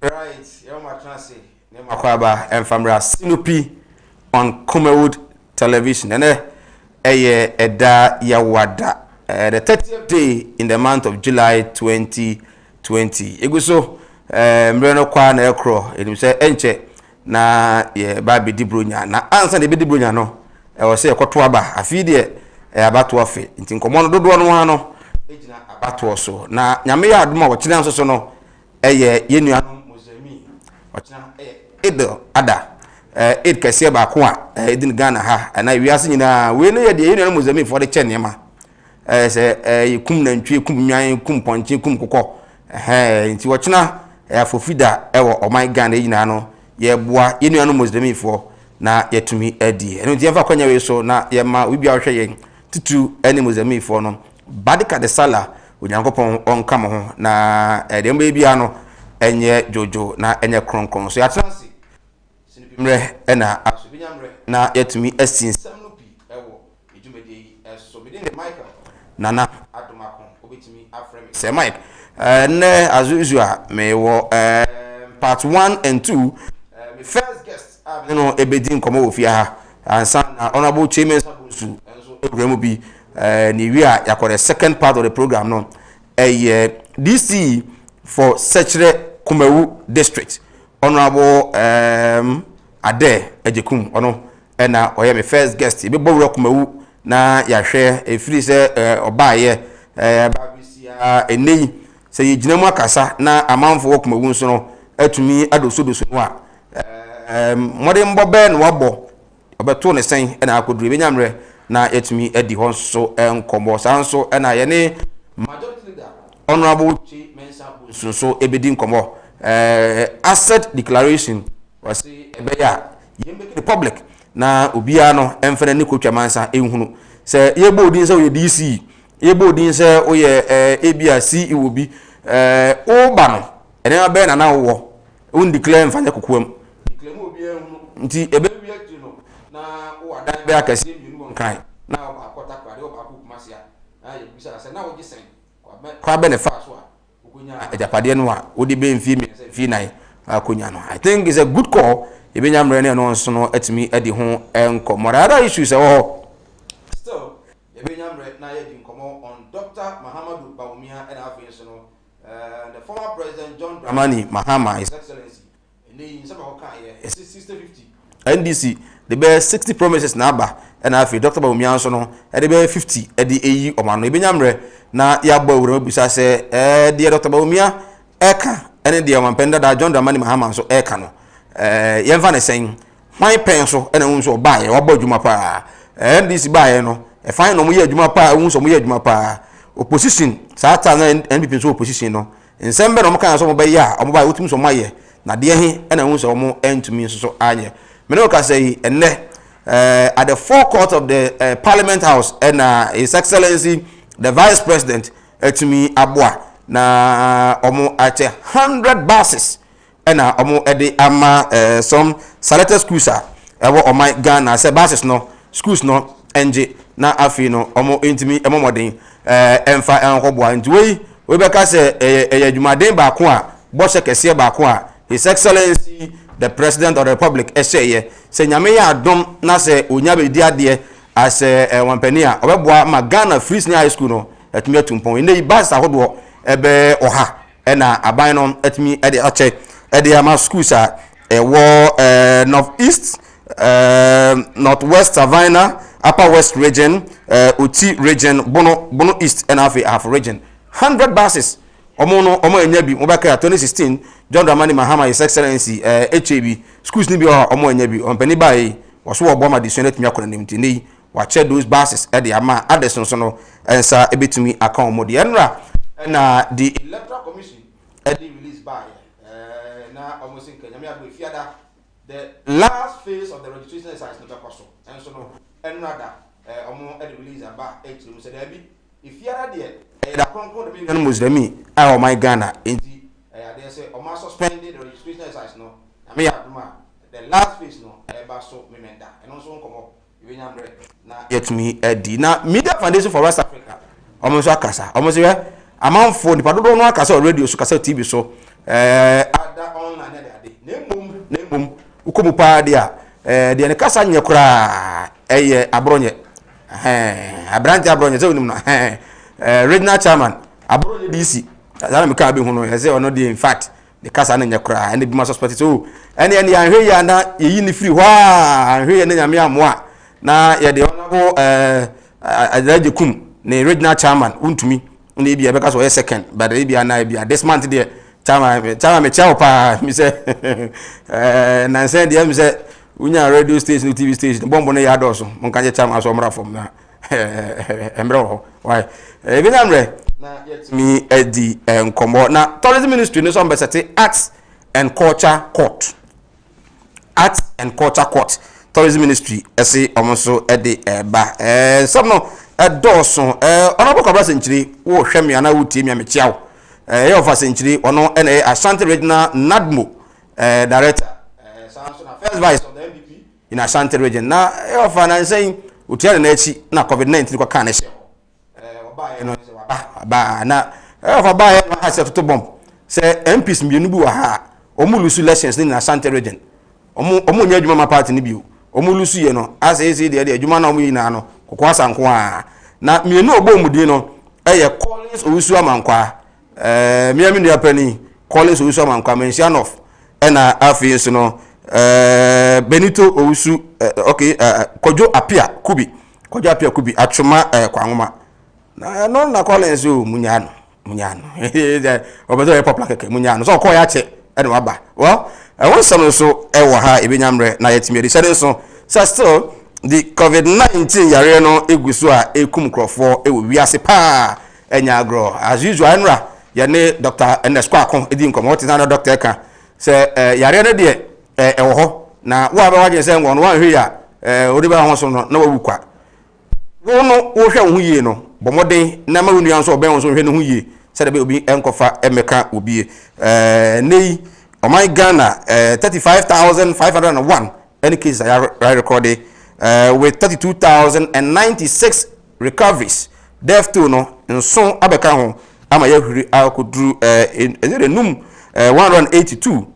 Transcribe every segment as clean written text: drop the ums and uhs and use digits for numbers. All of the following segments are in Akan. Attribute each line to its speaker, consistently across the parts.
Speaker 1: Right, my transi. Nemakwaba and Famra Sinupi on Kumewood Television. And Eda Yawada. The 30th day in the month of July 2020. Eguso Mreno Kwana Ekro. It was Enche na Babi Dibrunya. Na answer the Bidibrunya no. I was say Kotwaba. I feed it about wafe. Intin Common do one wano. Ejina about so. Na Yamia Aduma Wachina so no. Yenu Wachina Edo Ada Ed Kasia Bakwa Edin Ghana ha and I we are seeing we know the Union Mozambique for the Chenyama say kum nantwie kum nwan kum ponche kum kokko nti Wachina for fida ewo o my Ghana yina no ye boa Union Mozambique for na yetumi adi eno nti yemfa kwanya we so na ye ma we bia hwe yen tutu ene Mozambique for no Badika de Sala Onyankopon onka mo ho na dem bia no enye jojo na enye kronkron so yatansi sinipimre ena asobinyamre na yetumi asinsam no pi ewo ejumede yi so within the Michael nana adomakon obetumi afrem say Mike ne azuzu me wo part 1 and 2 my first guest you know ebedi nkomo ofia ha ansa na honorable chairman sabunsu enso program bi ni wi a yakore second part of the program no DC for Sechere Kumewu District. Honorable Ade Ejekum ono ena oye me first guest. Ibe bo Kumewu na yahwe efiri se obaye babisia enei se yigina mu akasa na amanfo Kumewu nso no atumi adosodoso no a mode mbobe no wabo obeto ne sen ena akoduru benyamre na yatumi edi ho nso enkomo sanso ena ye ne majority leader Honorable Mensa so ebedi nkomo asset declaration was ebeya yembe the public na obia no emfene ne kotwa mansa ehunu se yebo odin se oye DC yebo odin se oye ebia CEO bi oba no ene abe na na wo un declare mfanye kokoam declare mo obia ehunu nti ebe bia no na wo adan be akase bi no kan na akota kwade oba ko kumasia na ye bisa se na wo gisen kwa benefit so ejapade no a wodi be mfi mi fi nai akonya no I think is a good call ebenya mrene no nso no atimi adi ho enkomo other issues still ebenya mrene na yedi nkomo on Dr. Mahamudu Bawumia and afi nso no the former president John Dramani Mahama his excellency in some of kan 60-50 NDC the best 60 promises na aba and afi Dr. Bawumia nso no e be 50 e di eyi omano ebenya mrene na ya gba wura busa se de Dr. Bawumia eka ene de mampenda da John Dramani Mahama so eka no yemfa ne sen hwan pen so ene hu so baaye wabɔ adwuma pa NDC baaye no e fan no mo ye adwuma pa hu so mo ye adwuma pa opposition saata na NPP so opposition no nsembe no mo kan so mo baaye a mo baaye wotum so mo aye na de he ene hu so mo entumi so anye me no ka say enne at the forecourt of the Parliament House and His Excellency the Vice President etumi aboa na omo ate 100 buses ena omo ede ama some selected schools ewo o my Ghana say buses no schools no enje na afi no omo entimi emomoden emfa enkoboa nti we be ka say adwumaden ba ko a bose kese ba ko a His Excellency the President of the Republic eseye say nyame ya adom na say onya be di ade as wampania obeboa ma Ghana Free Senior High School no etumi atumpon ene bus ahodo ebe oha ena aban no etumi ede ache ede ama schools a North East Northwest Savannah Upper West region Oti region Bono East and half region 100 buses omo enya bi mo baka 2016 John Dramani Mahama His Excellency HAB schools ni bi omo enya bi ompani bai waso obo ma disune etumi akona nimti nei wa che those buses e de ama adeson so no ensa ebetumi account mo de enra na the Electoral Commission e de release by na almost in Kenya me agbo fiada the last phase of the registration exercise no takoso enso no enra da omo e de release aba e tiri mo se da bi ifiada de da konkon de me Muslimi a o my Ghana enti they say omo suspended the registration exercise no na me aduma the last phase no e ba so memenda eno so nkomo na yetumi edi na Media Foundation for West Africa omo so akasa omo se amanfo nipa dodo no akasa radio so kasa TV so wada online de na emum ukomu pa de a de ne kasa nye kura abronye abrante abronye se onum no regional chairman abronye DC na me ka be hu no ye se ono de in fact the kasa na nye kura and be ma suspect so ene anhwe ya na yi ni free hwa anhwe ya na nyame amoa na ye de honorable Adaje Kum ne regional chairman untumi ne bia be ka so second but e bia na bia this month there chairman me chawo pa mi se na say there mi se unya radio station TV station bombo ne ya doso mon ka je chairman so mra fom na emre ho why e bi na mre na yet me edi enkomo na tourism ministry no so mbesete arts and culture court tourism ministry ese omonso ede ba some no edoso honorable Kwabra Senchiri wo hweme ana wutie mi amechiawo ye of Senchiri ono ene Ashanti Regional NADMO director Samson first vice of the MDP in Ashanti region na ye of an saying utia na echi na COVID-19 kwa kan ehye oba ye no se waba na ye of aba ye no ha se toto bomb se MPs mbienu bi wa ha omulusu elections ni na Ashanti region omu nya adwuma ma party ni bio omulusu ye no ase de adwuma na omu yi na no kokwasa nko a na mienu obomudi no eye Collins Owusu Amankwa miami ndia pani Collins Owusu Amankwa mention of na afi nso no Benito Owusu okay Kojo Apia Kubi atwoma kwanwoma na na Collins o munyano obedo e popular keke munyano so ko ya che ene waba well wonsam so ewo ha ebenyamre na yetimi edi sede so still the COVID-19 yare no egusu a ekum krofo ewo wiase pa enya agro as usual enra ye ne Dr. Enesco akon edi nkomo what is na doctor ka se yare no de ewo ho na wo aba waje se ngon wan hwe ya odi ba ho so no na wawu kwa wo no wo hwe ho yie no bomoden na ma wonu anso oben ho so hwe no ho yie se de be obi enkofa emeka obi nei my Ghana 35,501 any cases I recorded with 32,096 recoveries. Death to no nso abeka ho ama yahuri akodru the num 182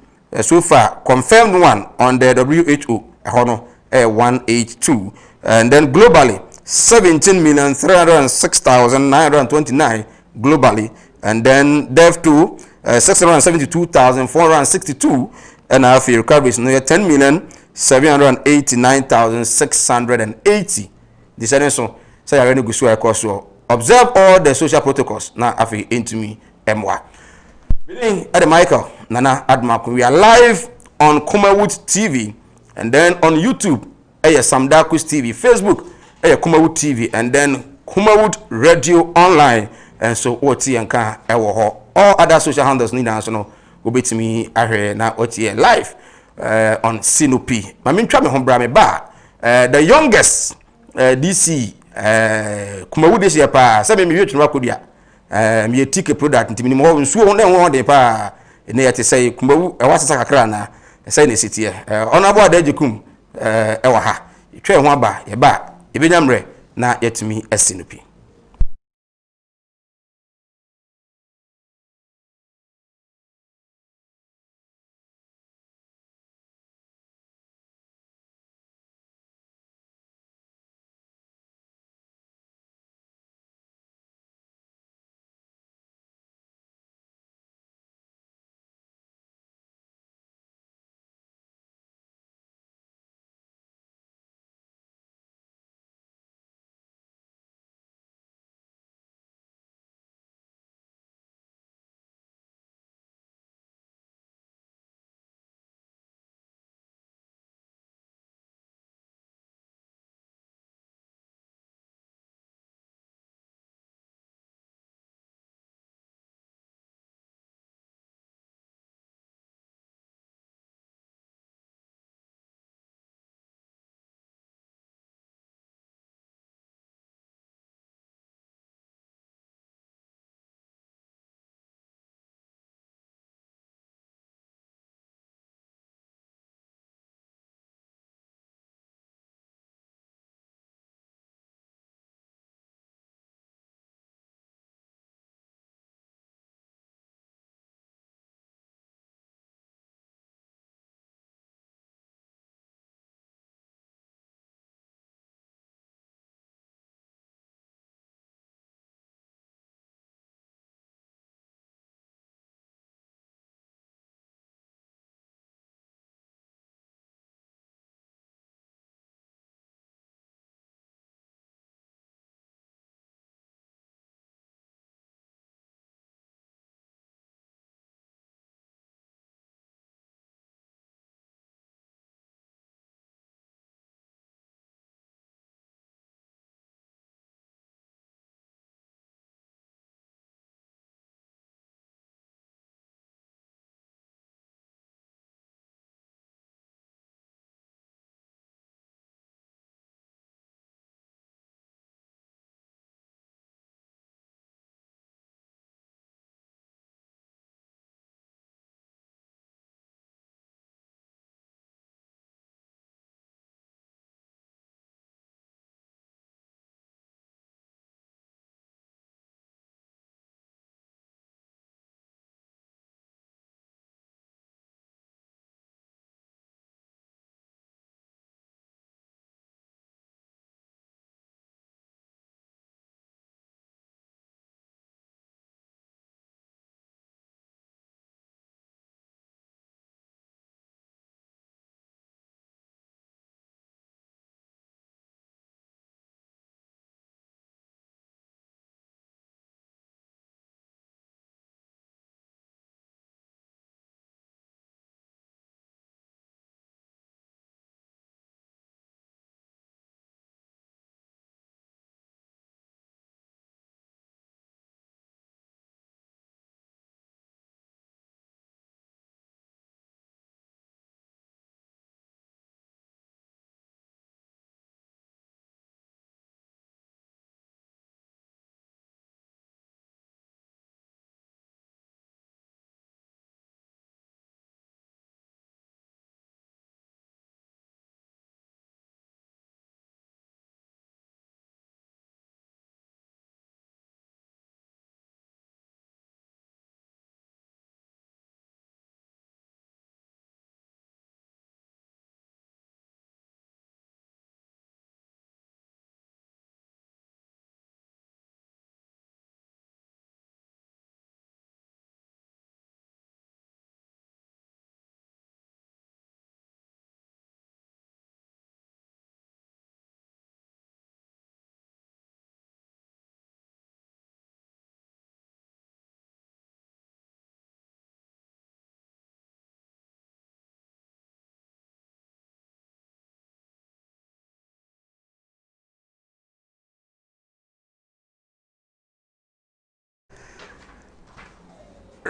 Speaker 1: so far confirmed one on the WHO hono 182 and then globally 17,306,929 globally and then death to 672,462 and half recoveries no 10,789,680 the same so say already go so observe all the social protocols na afi intimi emwa being at the Michael Nana Admakun we are live on Kumawood TV and then on YouTube Sam Darkus TV Facebook Kumawood TV and then Kumawood Radio Online and so oti anka ewo ho all other social handles need answer no obetimi ahwe na oti live on Sinopi mamintwa me hombra me ba the youngest DC Kumawood this year pa se me wietunu akodua me etike product ntimi ni mo nsuo ho na ho de pa ne yete say Kumawu wasasa kakra na say ne sitie onabo Adaje Kum ewo ha twa ho aba ye ba ebenyamre na yetimi Sinopi.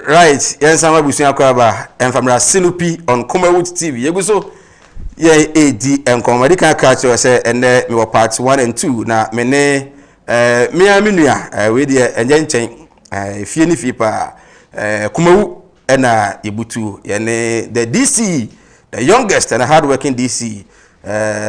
Speaker 1: Right, yes, I'm going to Akwaba and from Sinupi on Kumawood TV. You go so, yeah, AD and comedy can catch you, say, and there we were parts 1 and 2. Now, mene, me and Minia, with the engine, if you need fipa, Kumawu, and Ibutu, and the DC, the youngest and hardworking DC,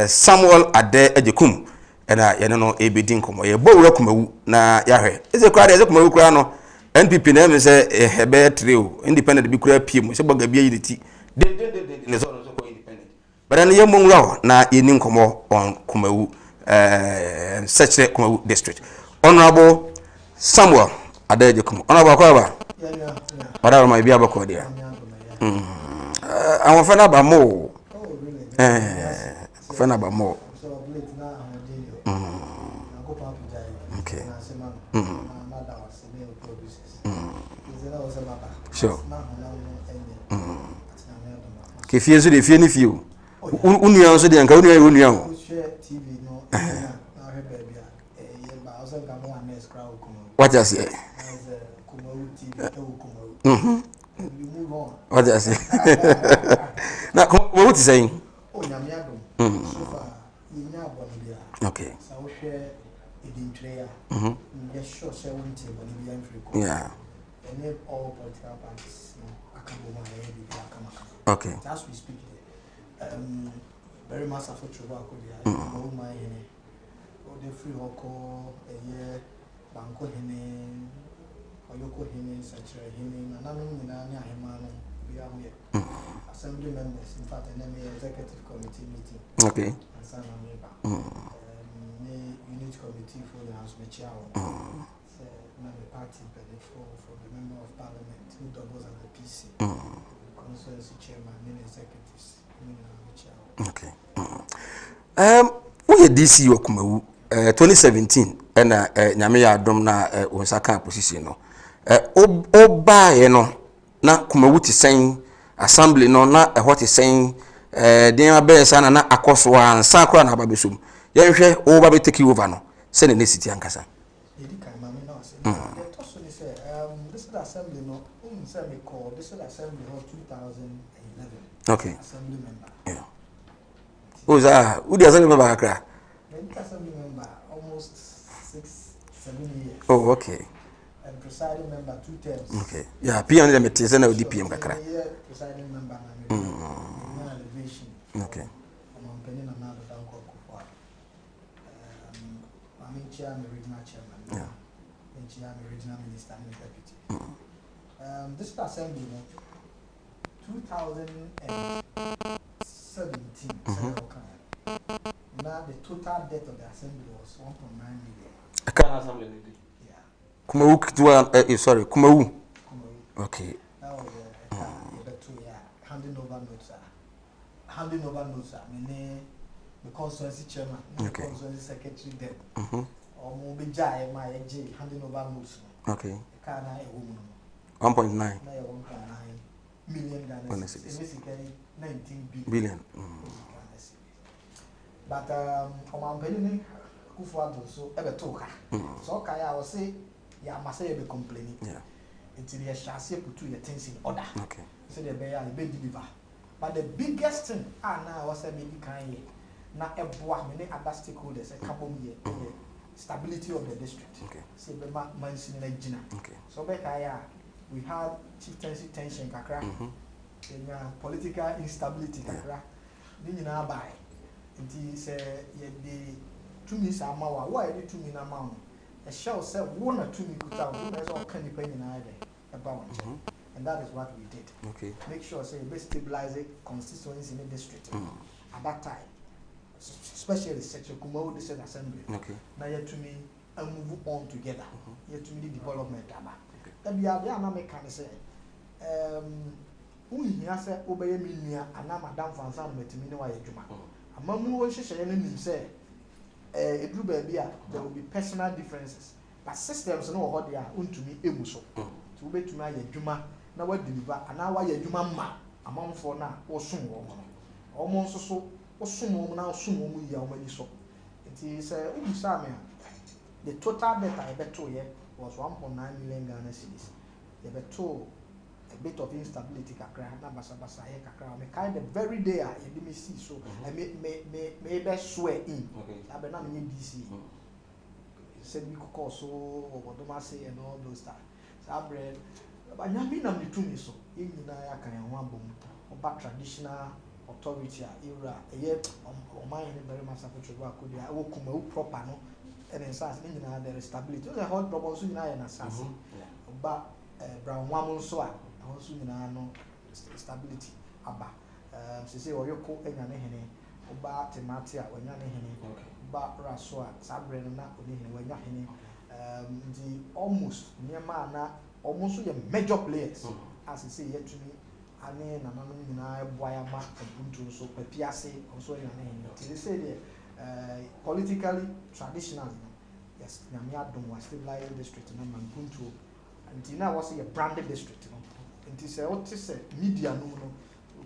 Speaker 1: Samuel Ade Ejekum, and you know, a bidding come, a bow Kumawu, na Yahe. Is a crowd as a Kumawu. NPP name say hebe trio independent bi kura piem se boga bia yiti de so independent but an yem nwa na yeni nkomo on Kumawu search Kumawu district honorable Samuel Adejekum honorable Akwaba wada ma bia bako dia awon fana ba mo fana ba mo okay sure. If you see if you feel, Union so the Union Union. What I say? What I say? Now, what is saying? Okay. Yeah. All political parties, okay. As we speak, very much after Chuba could be the free hoko, a year, Banco Hene, Oyoko Hene, such a Hene, and Nana Himano, we are here. Assembly members, in fact, an executive committee meeting. Okay. And San Ameba. Unit committee for the House Mechao. Party for the member of parliament who doubles as the PC, constituency chairman, then executives. Okay. We DC Okumawu 2017 and Nyame ya adom na Osaka position no. Oba ye no na Kumawu ti sen assembly no na what is saying den abesa na akoso ansa akora na ababesum. Ye hwe oba be take over no. Se ne city ankasa. This is the assembly, no, this is the assembly of 2011. Okay. Assembly member. Yeah. Who's that? Who the assembly member? The assembly member almost 6-7 years. Oh, okay. And presiding member 2 terms. Okay. Yeah, P&M and DPM kakra. Presiding member elevation. Okay. I'm penning another down called I'm in chairman, regional chairman. Yeah. I'm original minister and deputy. This assembly, 2017. Now the total debt of the assembly was 1.9 million. I can't assembly. Yeah. Kumawu, Kumawu. Okay. That was handing over notes. Handing over notes. The constituency chairman, the constituency secretary then. Or Mobijay, my handing over notes. Okay. 1.9 million Ghana cedis. 19 billion. But I'm penny Kufuado so ever took her. So I will say, yeah, must say be complaining. Yeah. Until you shall say put your things in order. Okay. So the bear the big deliver. But the biggest thing now was a baby kind. Now a boy, many other stakeholders, a couple years. Stability of the district. Okay. So okay. So we had chieftaincy tension kakra, political instability kakra. Then you know buy. It is the 2 minutes amawa. Why the 2 minutes amount? A shell said 1 or 2 minutes kuta. There's all kind of penny about. And that is what we did. Okay. Make sure say we stabilize the constituency in the district at that time. Especially Section Kumawu District Assembly. Okay. Now you to me and move on together. You to me the development. Then we are there now make can say we here say obey me and now Madam Fansan met me no adwuma. Amamu wo hye nim say edru ba bia there will be personal differences. But systems no ho there untumi emu so. To obetumi aye adwuma na wa deliver and now wa ye adwuma ma amanfo na wo som wo no. Omo nso so Osumo now sumo ya omani so. It is the total debt I bet to was 1.9 million Ghana cedis. The beto
Speaker 2: bit of instability kakra na basa ye kakra me kind of very day a ye me see so me be swear in abe na me DC said we could call so or don't say and all those stuff sabre but nyame na me tumi so ye nyina ya kan ho abom oba traditional authority era ye oman ni very much support wa ko dia wo kuma wo proper no and in sense ni nyina there is stability so hot problem so nyina ya na sense oba brown one so a also nyina no stability aba say oyoko enya ne hene oba temati a onya ne hene ba raso a sabre no na oni hene wanya hene the almost nyema na almost your major players as I say yetumi ane na nanu nyina boya ma buntu so papiase also enya ne hene they say there politically traditionally yes nyame adom was stabilized district na buntu and now was a branded district no it is what is media no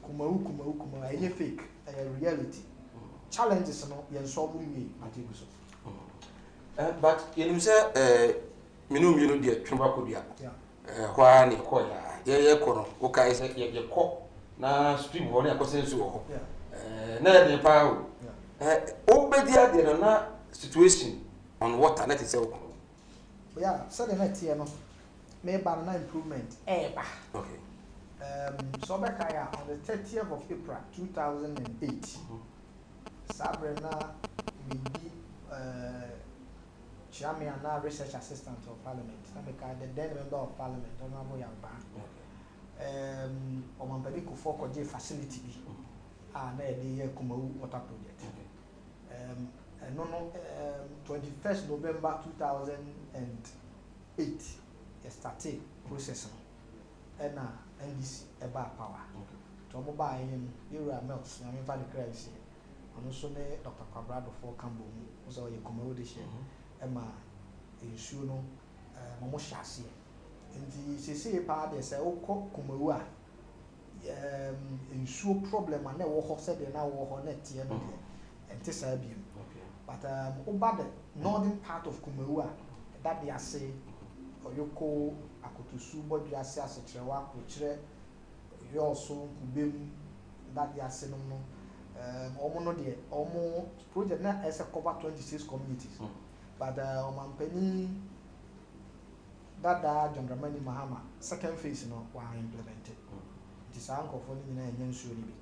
Speaker 2: kuma any fake reality challenges no yen solve we atiku so
Speaker 1: but you say minu dia twemba ko dia hwa ne ko ya ye ko no wo kai say ye ko na stream ho na akosensu ho na de pa o obedia de na situation on water let it say
Speaker 2: yeah so the next year no may banana improvement eba
Speaker 1: okay
Speaker 2: so bekaya on the 30th of April 2008 Sabrina Bibi chairman and research assistant of parliament Nameka the then member of parliament Honorable Yamba Omampani Kufo Koje facility bi na the Kumawu water project no 21st November 2008 started process and NDC about power. To mobile in Era Melts, I mean, Valley Crazy, and also Dr. Quabrado for Cambo, so you come out this year, Emma, Insuno, Momoshasi. And the CC part, they say, oh, Kumua, insure problem, and never said they now walk on it, and Tessabium. But over the northern part of Kumua, that they are saying. Oyoko akotosu bodu ase asekrewa prochire yoso kubem that they are saying no omo no de omo project na ese cover 26 communities but omampani dada John Dramani Mahama second phase no wa implemented it is ankofo ni na enye nsuo ni bi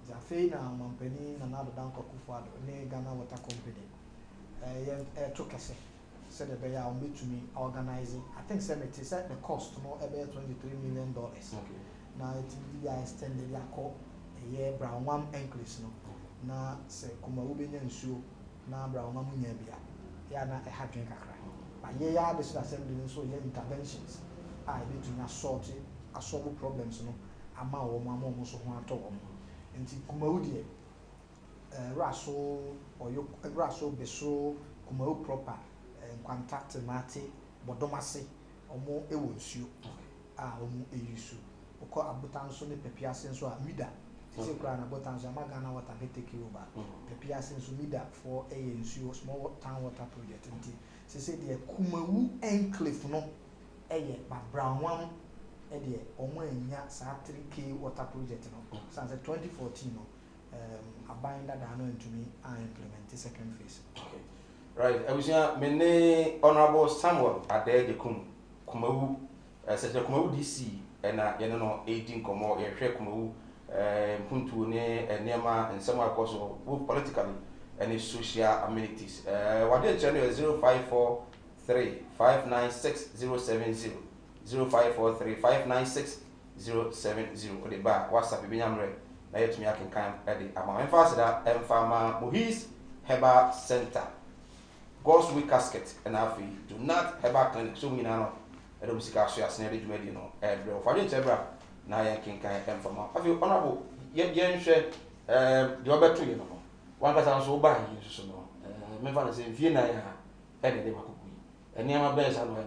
Speaker 2: ja fei na omampani na nado dan kokufo ne Ghana Water Company to kese said the bear on between organizing. I think Senate said the cost no about $23 million. Okay. Now it will be extended like a year brown one increase no. Na say kuma ubenya nsuo na brown one munya bia. Ya na e ha dwen kakra. But yeah this assembly so yeah interventions. I between solve problems no. Ama wo mama mo so ho ato wo. Enti kuma udie raso oyo raso beso kuma u proper contact mate bodomase omo ewo nsuo omo eyusu okọ abutan so ne pepiase nso a mida se kura na abutan so Ghana Water take over pepiase nso mida for nsuo small town water project nti se say the Kumawu enclave no ba brown one de omo anya sa 3K water project no since 2014 no abind that no ntumi implement the second phase.
Speaker 1: Okay. Right, I was here, Honorable Samuel Ade Kumawu, Secretary Kumawu DC, and you know, 18 Komo, Kumawu, Puntu, and Nema, and some of course, both politically and social amenities. What did channel 0543 596 070 0543 596 070 or the bar, WhatsApp, Binyamre, na yet me I can come at the amount. Faster, Farmer Mohis Heba Center. God's Week Casket and Afi do not have a clinic so we know. I don't see us as nearly ready, no. Every for the zebra, now I can come from up. Have you honorable yet yen share the other two, you know. One person so by you, so no. Member is in Vienna, and they were cooking. And near my best, I know.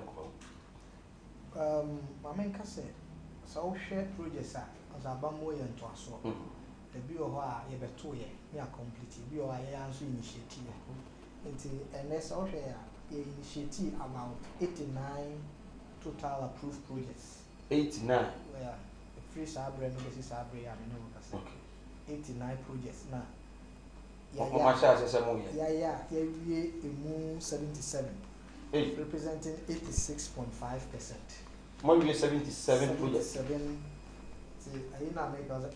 Speaker 2: My main cassette, so share projects as a bamboo and to us. The bio ye beto ye, near complete, bio I answer initiative. And that's also initiative about 89 total approved projects.
Speaker 1: 89?
Speaker 2: Yeah. free sabre no besi sabre ya me no kasa.
Speaker 1: Okay.
Speaker 2: 89 projects na. Yeah, we emu 77.
Speaker 1: Hey.
Speaker 2: Representing 86.5%.
Speaker 1: More than 77 projects.
Speaker 2: 77.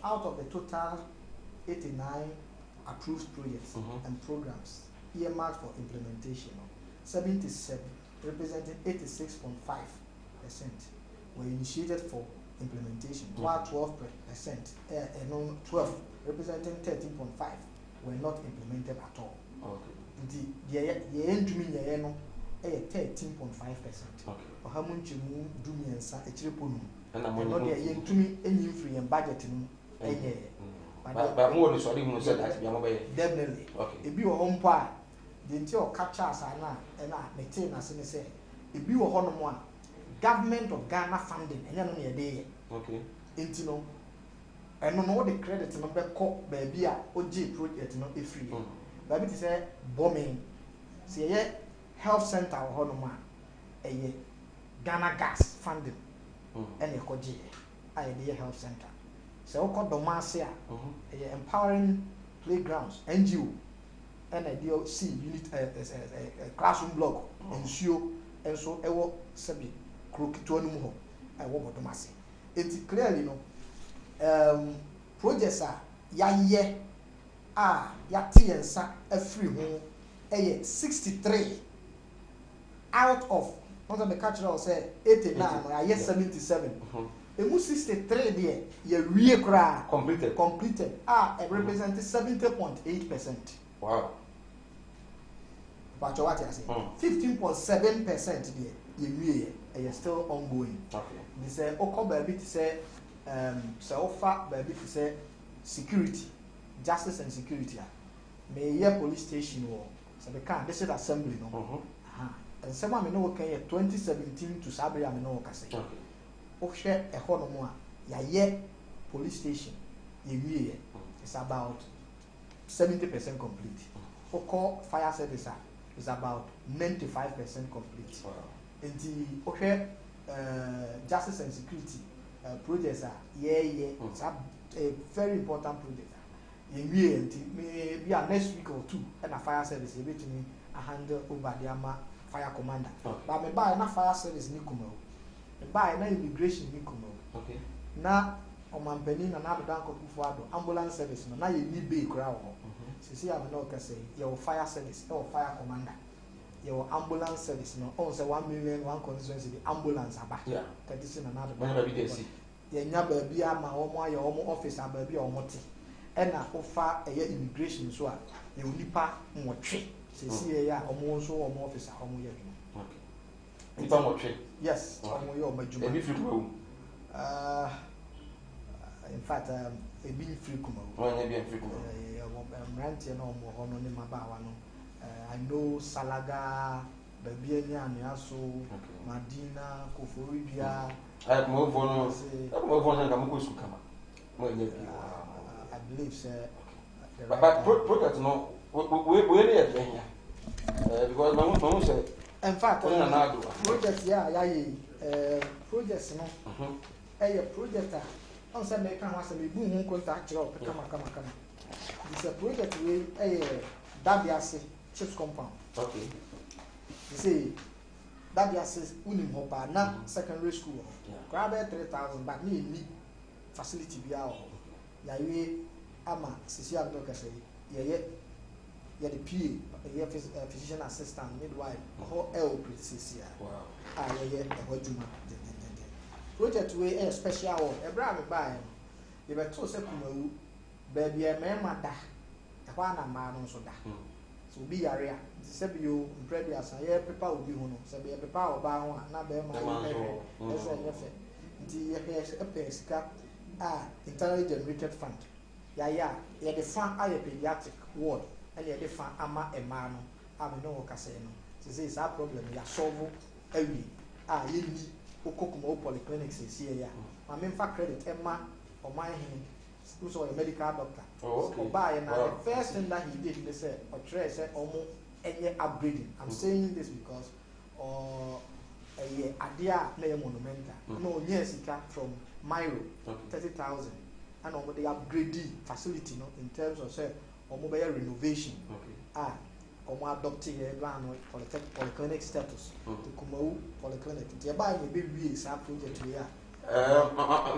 Speaker 2: Out of the total 89 approved projects and programs earmarked for implementation, 77, representing 86.5%, were initiated for implementation, while 12%, 12, representing 13.5, were not implemented at all.
Speaker 1: Okay.
Speaker 2: The end to me, 13.5%.
Speaker 1: Okay.
Speaker 2: Or how much you do me and sa a triple.
Speaker 1: And I'm
Speaker 2: not there yet to me any free and budget in
Speaker 1: but more than sorry, who said that
Speaker 2: definitely.
Speaker 1: Okay.
Speaker 2: If you are home pie, the interior capture us and I maintain as in say, if you are home one government of Ghana funding and you're a day.
Speaker 1: Okay.
Speaker 2: Intino and no more the credit number cop baby OG project not be free. Baby to say bombing. See health center or home a Ghana gas funding. And your Koji, idea health center. So, called Domasia, empowering playgrounds, NGO, and idea C unit a classroom block, and so ever sabi crook to animo. I walk Domasi. It's clearly projects are ya and sa a free home, 63 out of. What the cultural say 89 or 77. Emu 63 there, ye cry completed. It represented 70.8%.
Speaker 1: Wow.
Speaker 2: But what I say, 15.7% there, ye still ongoing.
Speaker 1: Okay.
Speaker 2: They say, Oko baby to say, so far baby to say security, justice and security. May ye police station or so they can't. This is assembly no. And someone know okay 2017 to Sabri I know kase. Okay, a honomoa, ya police station, it's about 70% complete. Oko fire service is about 95% complete. And the okay justice and security projects are it's a very important project. Maybe next week or two and a fire service able to me a handle over the fire commander. But me buy na fire service ni kumo. Me buy na immigration ni kumo.
Speaker 1: Okay.
Speaker 2: Na omampani na do dan kokufo ado ambulance service no na ye ni be kura wo. Sisi am na o ka say your fire service, your fire commander. Your ambulance service no on say 1 million one constituency the ambulance aba. Yeah. Kadisi na do.
Speaker 1: Na be dey see.
Speaker 2: Ye nya ba bia ama omo aye omo office aba bia omo te. Ena ofa eye immigration so a ye onipa nwotwe. See ya almost omo officer omo ye dwuma.
Speaker 1: Okay. Nipa nwotwe.
Speaker 2: Yes, omo ye omo dwuma.
Speaker 1: Ebi free kumawu.
Speaker 2: In fact ebi free kumawu.
Speaker 1: Oh, ebi free kumawu.
Speaker 2: Mrantie na omo ho no ni mabawa no. I know Salaga, baby ani aso, Madina, Koforibia.
Speaker 1: I move on. I move on and come go school kama.
Speaker 2: I believe sir.
Speaker 1: But project no we dey here. Because my mom said
Speaker 2: in fact project projects no project on say make am say me bu hu contact chiro kama this a project we Dabiase chips compound.
Speaker 1: Okay.
Speaker 2: You see Dabiase unim ho pa na secondary school. Grab 3,000 but me need facility bia ho. Ya we ama sisi am no ka say the PA, physician assistant, midwife, whole help with wow. Project we a special one. A brand by you were two secular baby a man, a one a man on soda. So be area. Said you previous a year paper will be one, so be a paper or bound, not be my the pesca internally generated fund. Yeah, the fund are a pediatric ward. And yet, if ama a man, I know Casino. This is our problem. We are solving every. You need Okokumo polyclinics is here. I mean, for credit, Emma or my who's a medical doctor. So, by and the first thing that he did, they said, or Trey said, almost any upgrading. I'm saying this because idea na monumental no sika from Miro 30,000 and they upgrade facility no in terms of say renovation adopting polyclinic status to Kumawu polyclinic the buy me be sa project we
Speaker 1: me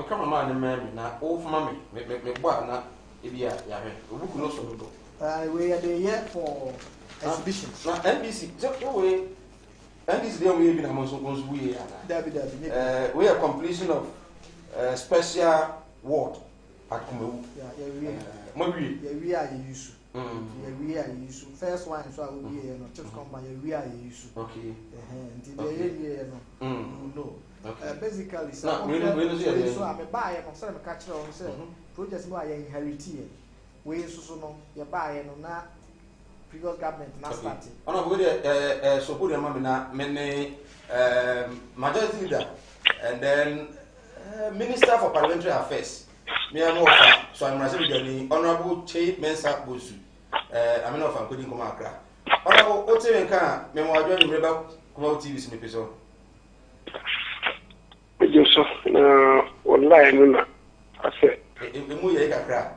Speaker 1: come man na o fama me boa na e bia ya hwe obuku no so do
Speaker 2: we are there for exhibition
Speaker 1: na NBC so we NBC dey we be na mo so we we are completion of special ward at Kumawu we are use we are use first one so we no chief company we are use okay
Speaker 2: no basically so I'm buy no say me catch on say project no I inherit here we so no you buy no na previous government na start
Speaker 1: ona go dey so put them na me majority leader and then Minister for Parliamentary Affairs me am offer so I'm receiving the honorable Chief Mensa Bosu I'm not from Kodi Nkoma Accra honorable ote nka me mo adwo ni mreba Kumawu TV si me peso
Speaker 3: Joso na wallahi nuna ase
Speaker 1: emu ye kakra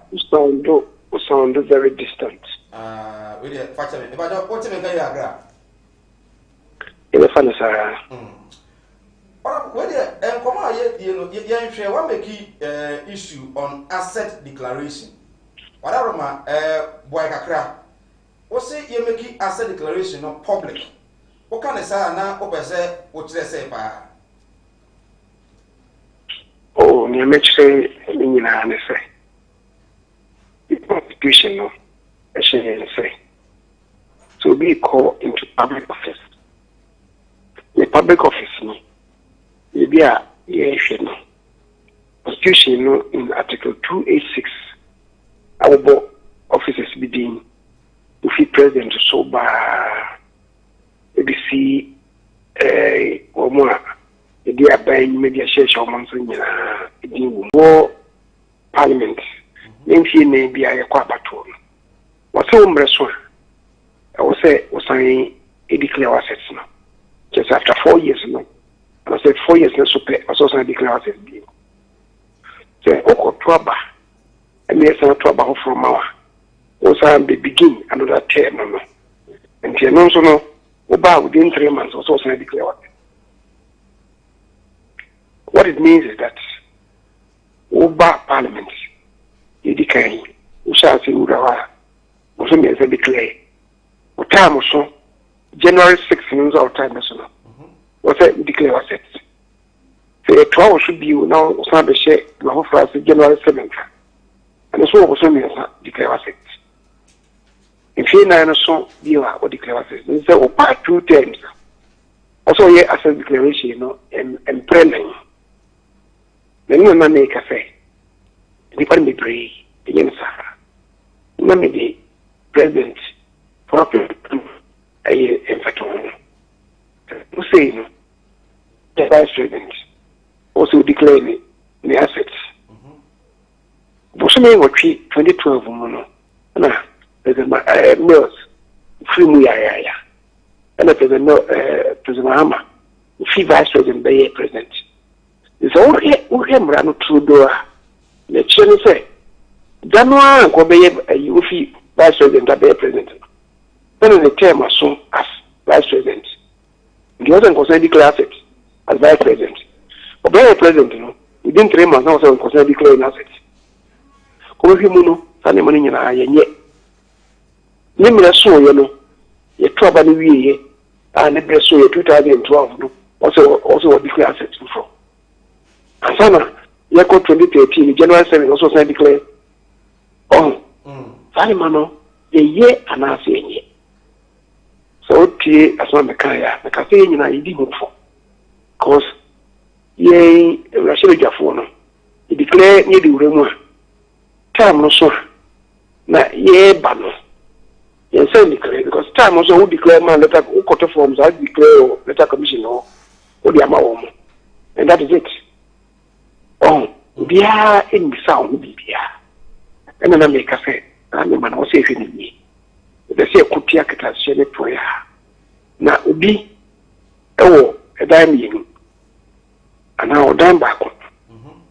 Speaker 3: sound very distant
Speaker 1: we dey facha me ba ote nka ye Accra
Speaker 3: ile fana sa
Speaker 1: when the Nkoma ye one make issue on asset declaration. Whatever boy kakra. O say ye make asset declaration no public. O can say na o pese o kire say pa.
Speaker 3: Oh, me make say ni na ne say. The constitution no say. So be called into public office. The public office no Libya, Constitution in Article 286, our officers being if he president so by ABC or more, they are buying media shares or months in more parliament. Name he may be a quapaton. What's home restaurant? I will say, was I declare assets now. Just after 4 years now. And I said 4 years not so pay also declare assets being. Say Oko Twaba and yes Twaba from our also be begin another term no. And you know so no Oba within 3 months also declare what it means is that Oba Parliament declare we shall see Urawa also means declare what time also January 6th means our time so what's that declare assets? So 12 should be now some share the January 7th. And so also means declare assets. If you know so you are what declare assets. So part 2 terms. Also here asset declaration, you know, and planning. Then you not make a say. Depend me pray again, sir. Not me president for a fact. Who say the vice president also declare the assets. But what 2012 mono, and there's Mills, free Muyaya, and there's President Mahama, free vice president by president. It's all him run through door. The chairman say, January go be a vice president by president. Then the term as soon as vice president. The other concerned declare assets as vice president. But by president, you know, within 3 months now, so concerned declaring assets. Come here, Muno, Sunday morning, and I yet. Nimmer so, you know, your trouble in the year, and the so 2012, also declare assets before. And Sana, you got 2013, January 7th, also signed declare. Oh, Sunday Mano, a year and a half a year. So, as one the Kaya, the cafe in a didn't for. Because, ye, Russia Jaffono, he declared near the Remo. Time no so. Na ye banner. Ye say declare, because time also who declare man letter, who quarter forms, I declare letter commission or the amount. And that is it. Oh, be in the sound, be and then I make a say, I'm a man who says in me. They say Kutia Katas Shene Toya. Now, Ubi, ɛdan mmienu anaa ɔdan baako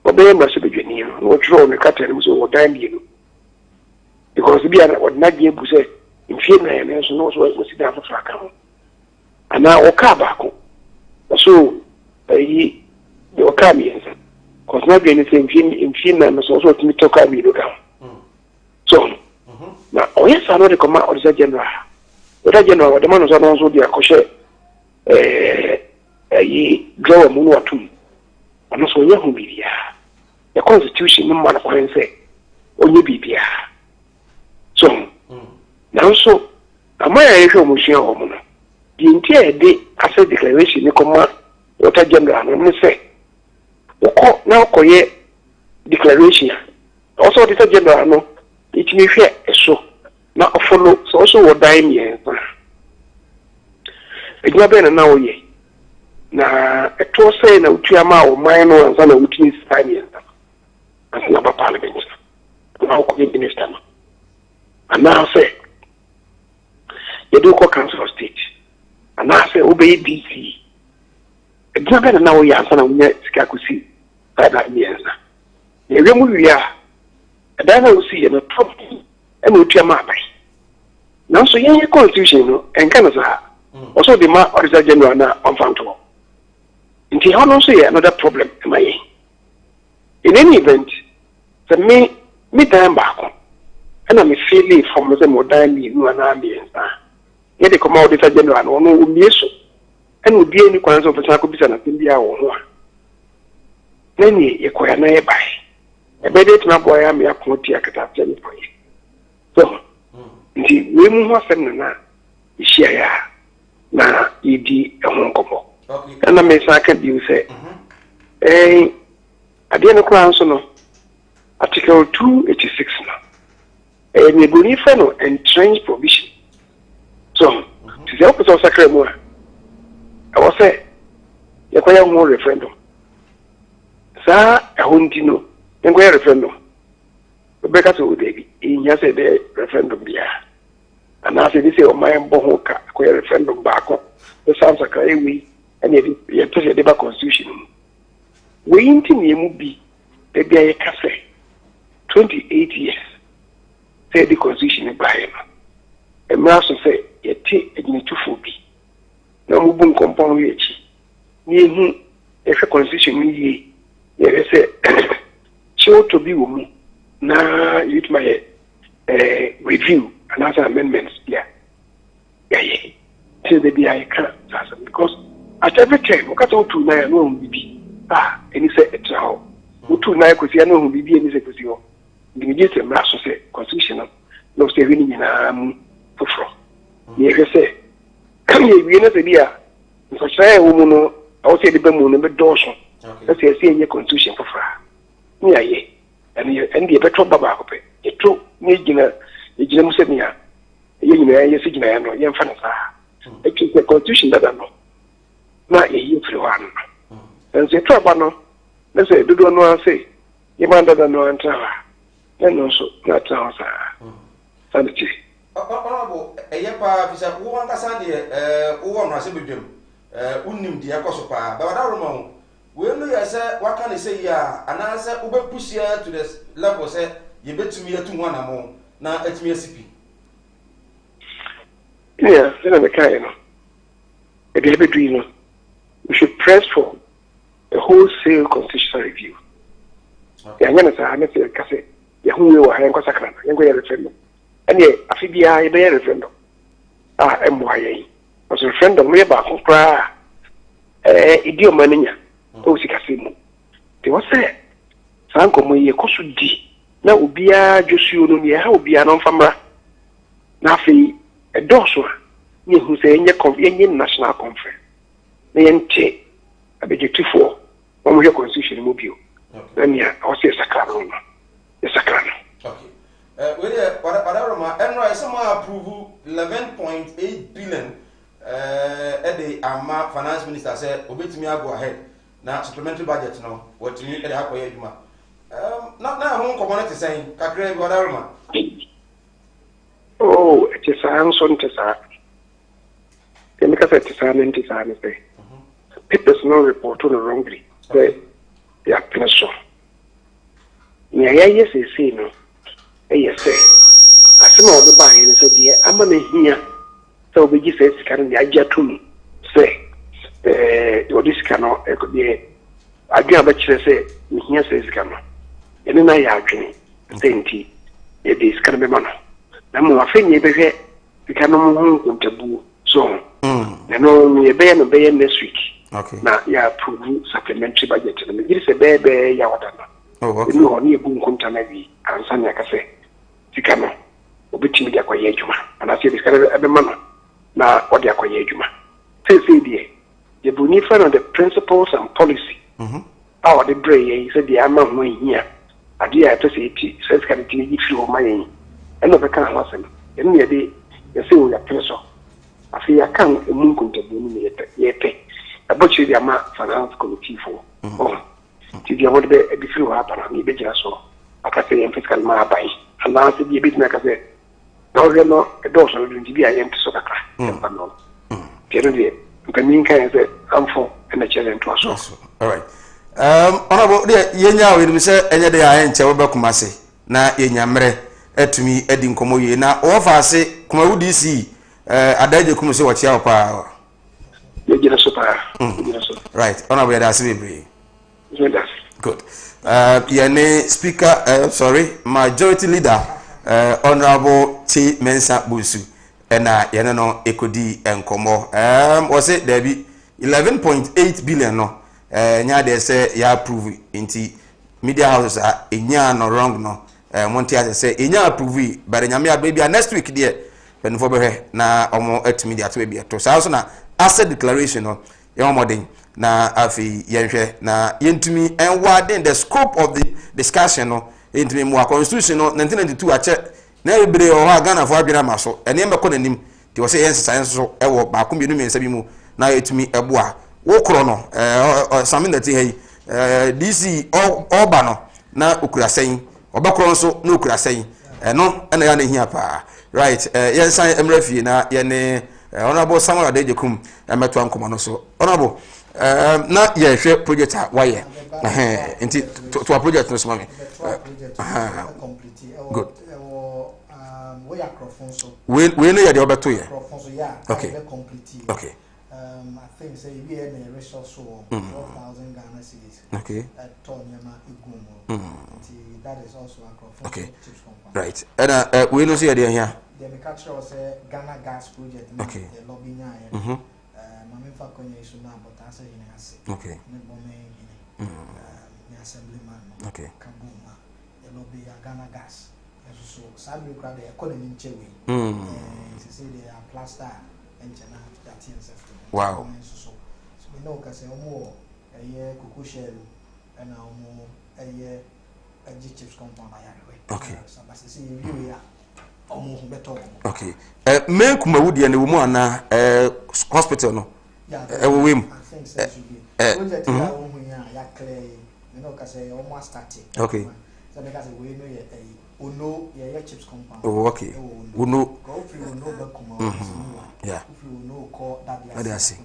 Speaker 3: ɔbɛyɛ mmarahyɛ badwani no na wɔtwerɛ no kata no so ɔdan mmienu because bi a ɔde n'agye bu sɛ mfie na yɛn nso na wɔsi dan foforɔ aka ho anaa ɔkaa baako so ɛyi ɔkaa mmiɛnsa because n'adwene sɛ mfie na no so ɔtumi tɔ kaa mmienu ka ho so na ɔyɛ saa no de kɔma ɔde sɛ general ɔde ma no sɛ ɔno nso de akɔhyɛ ɛyi drawer mu no watom ɔno so ɔnyɛ ho biribiara the constitution no ma no kwan sɛ ɔnyɛ biribiara so nanso ama yɛ hwɛ ɔmo sua wɔ mo no deɛ nti a yɛde asɛ declaration ne kɔma water general no ne sɛ wokɔ na wokɔyɛ declaration a ɔsɛ ɔde sɛ general no ɛtumi hwɛ ɛso na ɔfolo sɛ ɔso wɔ dan mmiɛnsa adwuma bɛn na woyɛ na ɛtoɔ sɛ na wotua ma a ɔman no ansa na wotumi saa mmiɛnsa ansa na ba parliament na wokɔyɛ minister no anaasɛ yɛde wokɔ council of state anaasɛ wobɛyɛ dc adwuma bɛn na woyɛ ansa na wonya sika kɔsi saa dan mmiɛnsa na ɛwia mu wie a ɛdan na wosiyɛ no top ɛna wotua ma aban nanso yɛnyɛ constitution no ɛnka no saa ɔsɛ de ma auditor general na ɔmfa ntoɔ nti hɔ no nso yɛ another problem ɛma yɛn in any event sɛ me dan baako ɛna mefeelee fam sɛ mɔdan mmienu anaa mmiɛnsa yɛde kɔma auditor general no ɔno ɔmmie so ɛna obie ni kwan sɛ ɔpɛsɛ akɔbisa n'asɛm biara wɔ ho a na ne yɛkɔɛ na yɛbae ɛbɛde tena boa ya me akɔ ti akata ne pɔyɛ so nti we mu ho asɛm na ihyia ya na yedi ɛho nkɔmɔ ɛna me sa ka bi sɛ adeɛ no kora nso no article 286 no ne boni fa no entrenched provision so ti sɛ ɔpɛ sɛ ɔsakra mu a ɛwɔ sɛ yɛkɔyɛ ho referendum saa ɛho nti no yɛnkɔyɛ referendum bɛka sɛ wo dabi ɛnya sɛ dɛ referendum biara anaasɛ de sɛ ɔman bɔ ho ka akɔyɛ referendum baako ne saa nsakra ɛwei ɛne yɛpɛ sɛ yɛde ba constitution mu wei nti ne ɛmu bi baabi a yɛka sɛ 28 years sɛ yɛde constitution baeɛ no mmerɛ so sɛ yɛte agyinatufoɔ bi na ɔmubu nkɔmpɔn ho akyi ne yɛhu yɛhwɛ constitution no yie yɛhwɛ sɛ kyɛwotɔ bi wɔ mu na yɛtuma yɛ review anaasɛ amendments bia yɛyɛ nti da bia yɛka saa because at every time wokata wotu na yɛ na ɔhu bibi ɛni sɛ ɛtena hɔ wotu na yɛ kɔsi ya na ɔhu bibi ɛni sɛ kɔsi hɔ nti megye sɛ mmara so sɛ constitution no na ɔsɛ ɛhwɛ no nyinaa mu foforɔ na yɛhwɛ sɛ yɛwie no sɛ bi a nsɔkyerɛ a ɛwɔ mu no ɛwɔ sɛ yɛde ba mu no bɛdɔɔso na sɛ yɛsɛ yɛnyɛ constitution foforɔ a ne yɛayɛ ɛne deɛ yɛbɛtɔ ba baako pɛ yɛtɔ ne yɛgyina mu sɛ nea ɛyɛ nyinaa yɛsɛ gyinaeɛ no yɛmfa no saa ɛtwi sɛ constitution dada no na yɛyi mfiri hɔ ano no ɛnso yɛtɔ aba no na sɛ dodoɔ no a sɛ yɛma dada no antena hɔ a ɛno nso na atena hɔ saa ne kyiri
Speaker 1: Honorable, paa fi sɛ wo ankasa deɛ wowɔ no asɛ badwam wonim deɛ ɛkɔ so paa bɛwada roma ho wei no yɛ sɛ waka ne sɛ yi a anaasɛ wobɛpusia to the level sɛ yɛbɛtumi atu ho anamo na atumi asipi
Speaker 3: yeah sɛna mekaeɛ no ɛdeɛ ɛbɛdui no we should press for a wholesale constitutional review yɛanyɛ no saa ne sɛ ɛka sɛ yɛho wei wɔ ha yɛnkɔsakra no yɛnkɔyɛ referendum ɛneɛ afe biara yɛbɛyɛ referendum a ɛmmoa yɛn ɔso referendum no yɛ baako koraa a ɛdi ɔma no nya ɛwɔ sikasɛm mu nti wɔ sɛ saa nkɔmmɔ yi yɛkɔ so di na obiara dwosuo no ne yɛha obiara no mfa mmra na afei ɛdɔɔso a ne yɛhu sɛ yɛnyɛ national conference na yɛnte abɛgyetifoɔ wɔmohwɛ constitution mu bio na nea ɛwɔ sɛ yɛsakra no no yɛsakra no
Speaker 1: we there Wadaroma enra some approve 11.8 billion at the ama finance minister said obetimi go ahead na supplementary budget no watimi e dey akoye adwuma na ho community saying kakra bi Wadaroma
Speaker 3: oh it is an son to sa kemi ka say tisa ne say papers no report no wrongly. They are pressure. Nya ya say no. Yes say. Asema o be ban say de ama na hia. So we give say sika no agya to me. Say o dis cano e ko de agya ba kire say me hia say sika no. Ene na ya adwene. Say nti e de sika no be ma no. Na mo afenye be hwe sika no mo hu ntabu so. No me be next week.
Speaker 1: Okay.
Speaker 3: Na ya approve supplementary budget. Na me give say be ya wadana.
Speaker 1: Oh, okay.
Speaker 3: No oni ebu nkonta na bi ansa na ka say sika no obetimi de akoye adwuma ana say sika no ebe ma no na odi akoye adwuma. Say die the bonifa on the principles and policy. How the brain said the ama ho hia ade ya to say ti say sika ti yi fi o ma yen e no be kan wasem enu ye de ye say o ya preso afi ya kan emu nkonta bu ni ye pe abochi the ama finance committee for ti dia wode be bi fi o hapa na ni be jira so aka say en fiscal ma bai ana say bi bit na ka say no no do so do bi ayen to so kakra no pero die kamin kan say amfo na challenge to so.
Speaker 1: All right. Honorable de yenya we say enye de ayen che wo be kumase na yenya mre atumi edi nkomo ye na wo fa ase kuma wudi si adaje kuma se wo chia pa
Speaker 3: ye jira so pa
Speaker 1: right. Honorable da se be
Speaker 3: yes.
Speaker 1: Good. Yene speaker majority leader Honorable T Mensa Busu ena yene no ekodi enkomo was it there be 11.8 billion no nya de say ya approve inti media houses enya no wrong no monti as say enya approve but nyame abia next week there when for be na omo at media to be to so na asset declaration no your modern na afi yenhwe na yentumi enwade the scope of the discussion no yentumi mo constitution no 1992 ache na ebre o ha Ghana for adwena maso ene mbekọ nanim ti wo se yense science so ewo ba ko bienu mensa bi mu na yetumi eboa wo kro no samin that hey DC oba no na okura sen obekro nso na okura sen eno ena ya na hia pa right yensan emrafie na yene honorable Samuel Adejekum emeto ankomo no so honorable na ye hwe project a waye nti to a project no so mame good
Speaker 2: we are crofonso
Speaker 1: we no ye de obeto ye
Speaker 2: crofonso yeah
Speaker 1: okay
Speaker 2: complete
Speaker 1: okay
Speaker 2: I think say we had a resource so 4,000 Ghana cedis
Speaker 1: okay
Speaker 2: Tonyama Igumo that is also a crofonso
Speaker 1: okay
Speaker 2: chips company
Speaker 1: right and we no see there here
Speaker 2: the capture was a Ghana gas project
Speaker 1: okay
Speaker 2: the lobby nya mame fa konya isu na but asa yene ase
Speaker 1: okay
Speaker 2: ne bome yene assemblyman
Speaker 1: okay
Speaker 2: kabuma the lobby Ghana gas so sabi kra the economy nchewe say they are plaster and chana that TNSF
Speaker 1: wow
Speaker 2: so we know ka say omo cocoa shell and omo chips compound ayare
Speaker 1: okay
Speaker 2: so but say you ya omo beto
Speaker 1: okay me kuma wudi ene wo mu ana hospital no we
Speaker 2: I think so should be project ya omo ya clear you know ka say omo started
Speaker 1: okay
Speaker 2: so because we know ya Uno ya chips compound.
Speaker 1: Oh, okay. Uno.
Speaker 2: Go free uno ba kuma.
Speaker 1: Yeah.
Speaker 2: Free uno call that
Speaker 1: I see.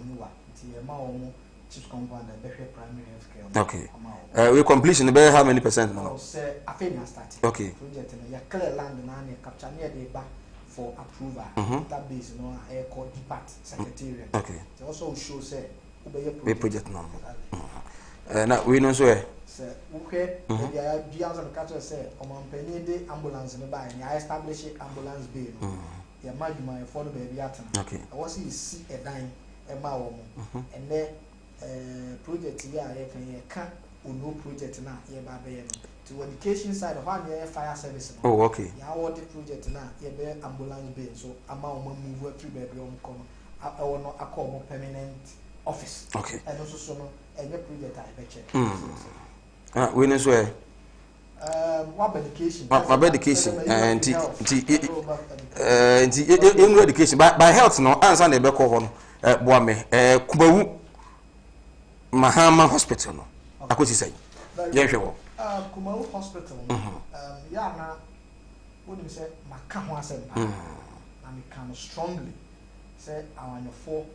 Speaker 2: Ti ma omo chips compound the primary health care.
Speaker 1: Okay. We completion be how many percent now?
Speaker 2: Say afenya start.
Speaker 1: Okay.
Speaker 2: Project no ya clear land na na capture near the back for approval. Database no air called depart secretariat.
Speaker 1: Okay.
Speaker 2: It also show say
Speaker 1: project no. Now we know so
Speaker 2: okay, the Bianca catcher said, Omampany de ambulance in the buy, and I establish ambulance bay. The Magma for the baby at
Speaker 1: okay.
Speaker 2: I was see a dime, a mao, and then project here, I can't no project now, here by to education side of one year fire service.
Speaker 1: Oh, okay.
Speaker 2: Yeah, what the project now, here be ambulance bay, so amount move 3 bedroom corner. I will not call more permanent office.
Speaker 1: Okay.
Speaker 2: And also so and your project I check.
Speaker 1: We know so
Speaker 2: what education?
Speaker 1: My education and education by health no answer na be call no boame Kubawu Mahama hospital no akoti say ye hwe wo
Speaker 2: Kubawu hospital ya na woni say maka ho asem pa na me can strongly say awanyofo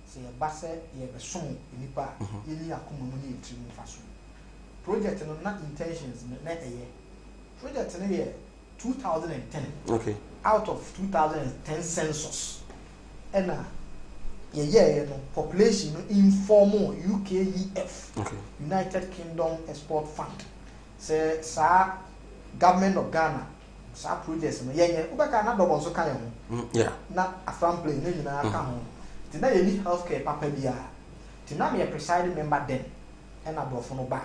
Speaker 2: se ye ba se ye be som nipa ye ni akoma mu ne yetri mu fa so project no na intentions na eye project no ye 2010
Speaker 1: okay
Speaker 2: out of 2010 census and ye no population no informal UKEF
Speaker 1: okay
Speaker 2: United Kingdom Export Fund say sa government of Ghana sa projects no ye ubeka na double so kan ho
Speaker 1: yeah
Speaker 2: na afam play na nyina aka ho ti na ye ni healthcare papa bia ti na me presiding member then and abrofo no buy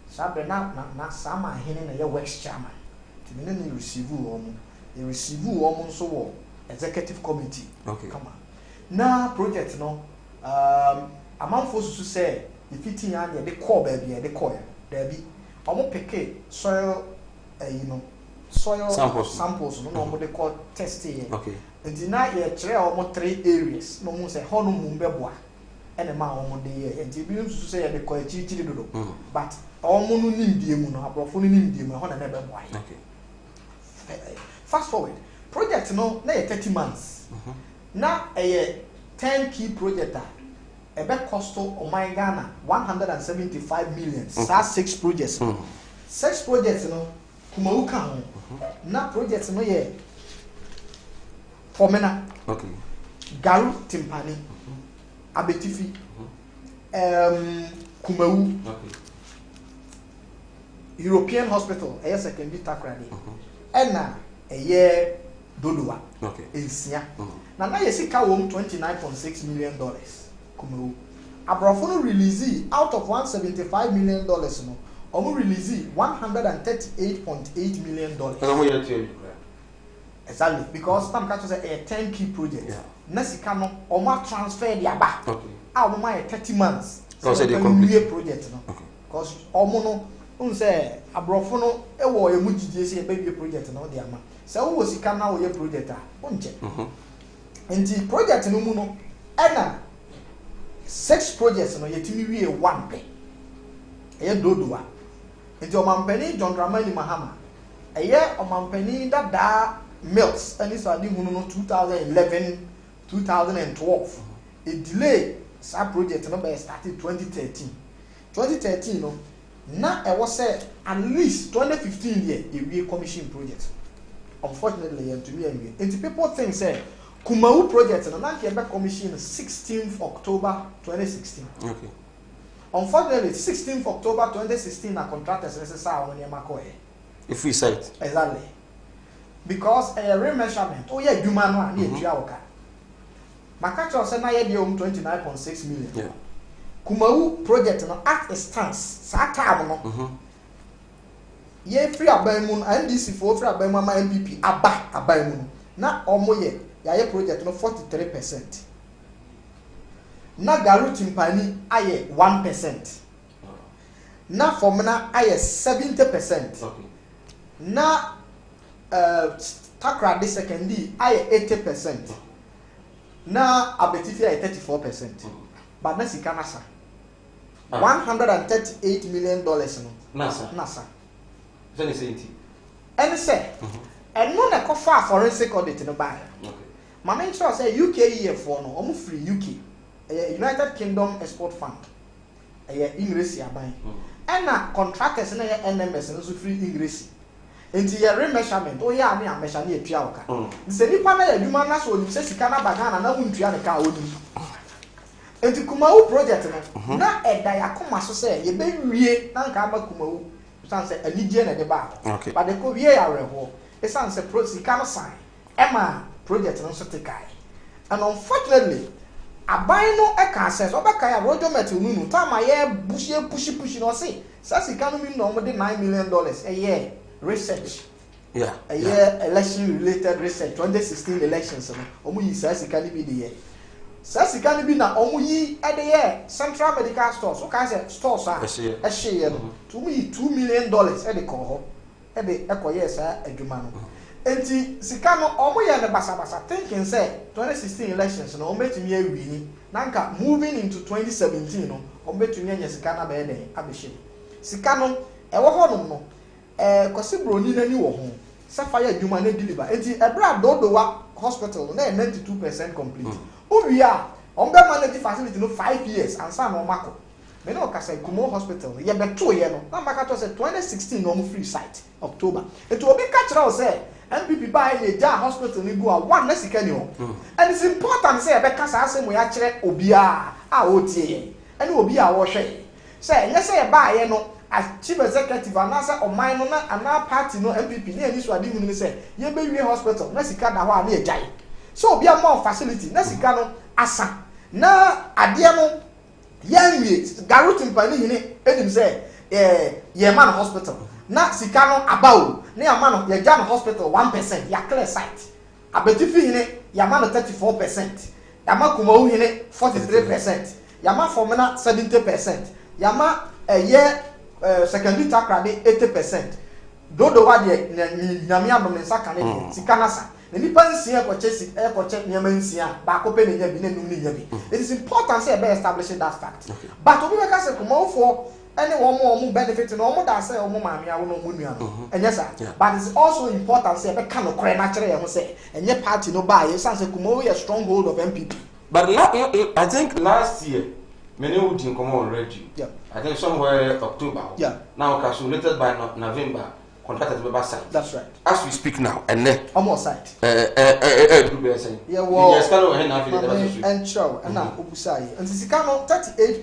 Speaker 2: sa be na sama hene na ye works chairman ti me na receive wo mo they receive wo nso wo executive committee
Speaker 1: okay
Speaker 2: come on na project no amanfo susu say the fitting and the call baby the call there be omo pick soil soil samples no omo dey call testing
Speaker 1: okay
Speaker 2: and na ye kire omo 3 areas no mo say hono mu beboa ene ma omo dey ye and bi susu say the call chichiri dodo but omo no nimdie mu no abrofo no nimdie mu ho na beboa
Speaker 1: okay
Speaker 2: fast forward project no na 30 months na 10 key project ebe cost o my Ghana 175 million sa 6 projects 6 projects no kuma uka ho na project no ye Fomena
Speaker 1: okay
Speaker 2: Garu Timpani Abetifi Kumawu
Speaker 1: okay
Speaker 2: European Hospital secondary takrade ena Dodowa
Speaker 1: okay
Speaker 2: ensia na yesika wom $29.6 million kumewu abrofo no release out of $175 million no omo release $138.8 million exactly because some catch say a 10 key project na sika no omo transfer the aba
Speaker 1: okay
Speaker 2: omo my 30 months
Speaker 1: so say the complete
Speaker 2: project no
Speaker 1: okay
Speaker 2: because omo no unse abrofo no ewo emu gidie say be project no de ama se wo sika na wo ye project a onche enti project no mu no ena 6 projects no yetimi wie 1 pe eye Dodowa enti omampani John Dramani Mahama eye omampani Dada Mills ani so adi hunu no 2011 2012 a delay sa project no be started 2013 no na e was say at least 2015 year a wie commission project unfortunately and to me anyway and people think say Kumawu project no na ke be commission 16th October 2016
Speaker 1: okay
Speaker 2: unfortunately 16th October 2016 na contractors necessary on your makoe
Speaker 1: if we site
Speaker 2: exactly because a remeasurement oh yeah duma no na etua woka makacho say na ye de 29.6 million
Speaker 1: yeah
Speaker 2: Kumawu project no at a stance sa time no ye free abamu NDC for free abamu ma MPP aba abamu na omo ye ya project no 43%. Na Garu Timpani aye 1%. Na Fomena aye 70%.
Speaker 1: okay
Speaker 2: Na Takrade Sekendi aye 80%. Na Abetifi aye 34%. But na sika nasa $138 million no nasa
Speaker 1: then say it
Speaker 2: and say and no na kofa forensic audit no buy
Speaker 1: okay
Speaker 2: mama ensure say UKEF no omo free UK United Kingdom Export Fund English aban and na contractors na NMS no so free English enti ye remeasurement o ya me measure na etua woka nse nipa na ya dwuma na so oni se sika na bagana na wuntua ne ka oni enti Kumawu project no na eda yakoma so say ye be wie na nka ama Kumawu sanse anigye na de ba
Speaker 1: okay
Speaker 2: but de ko wie ya reho e sanse pro sika no sign ema project no so tekai and unfortunately aban no e ka access obeka ya rojo metal nunu time ye push no say sika no mi no mo de $9 million a year research
Speaker 1: yeah
Speaker 2: a year election related research 2016 elections no omo yi sika ni bi de ye sika ni bi na omo yi e de ye Central Medical Stores o ka say stores a e hye no to mo yi $2 million e de ko ho e de ekoye sa adwuma no enti sika no omo ye ne basa thinking say 2016 elections no omo betumi awini na nka moving into 2017 no omo betumi anya sika na be de abehye sika no e wo ho no kwasi broni nani wo ho safa ya adwuma na deliver enti ebra Dodowa hospital na 92% complete. Uwia On be manage facility no 5 years and san no mako. Me no ka say Kumo Hospital ye beto ye no. Na maka to say 2016 no free site October. It will be catch out say MPP buy a jar hospital ni go a one na sika ni ho. And it's important say e be kasa asem we a kire obia a otie ye. And obia wo hwe. Say yes say buy ye no as chief executive anasa oman no na ana party no MPP na ani so ade hu ni say ye be wie hospital na sika da ho a na e jai. So obia more facility na sika no asa. Na ade no yanwie garutin pa ni hini enim say ye man hospital. Na sika no abawo na ya man ye Jan hospital 1% ya clear site abetifi hine ya man 34% ya ma Kumawu hine 43% ya ma Fomena 70% ya ma secondary takrade 80% dodo wa de nyame adom ne saka ne sika nasa na nipa nsia ekoche nyama nsia ba ko pe ne nya bi ne num ne nya bi. It is important say be establishing that fact. But obi we ka say Kumawu for any one benefit no more than say omo maami awo no mu nua no enye sa but it's also important say be ka no kore na kire ye ho say enye party no ba ye say Kumawu a stronghold of MPP.
Speaker 1: But I think last year many would come on radio. Yeah. I think somewhere October.
Speaker 2: Yeah.
Speaker 1: Now calculated by November contracted to be site.
Speaker 2: That's right.
Speaker 1: As we speak now and then
Speaker 2: almost site.
Speaker 1: Yeah, well, yes,
Speaker 2: and show and now obusai and sika no 38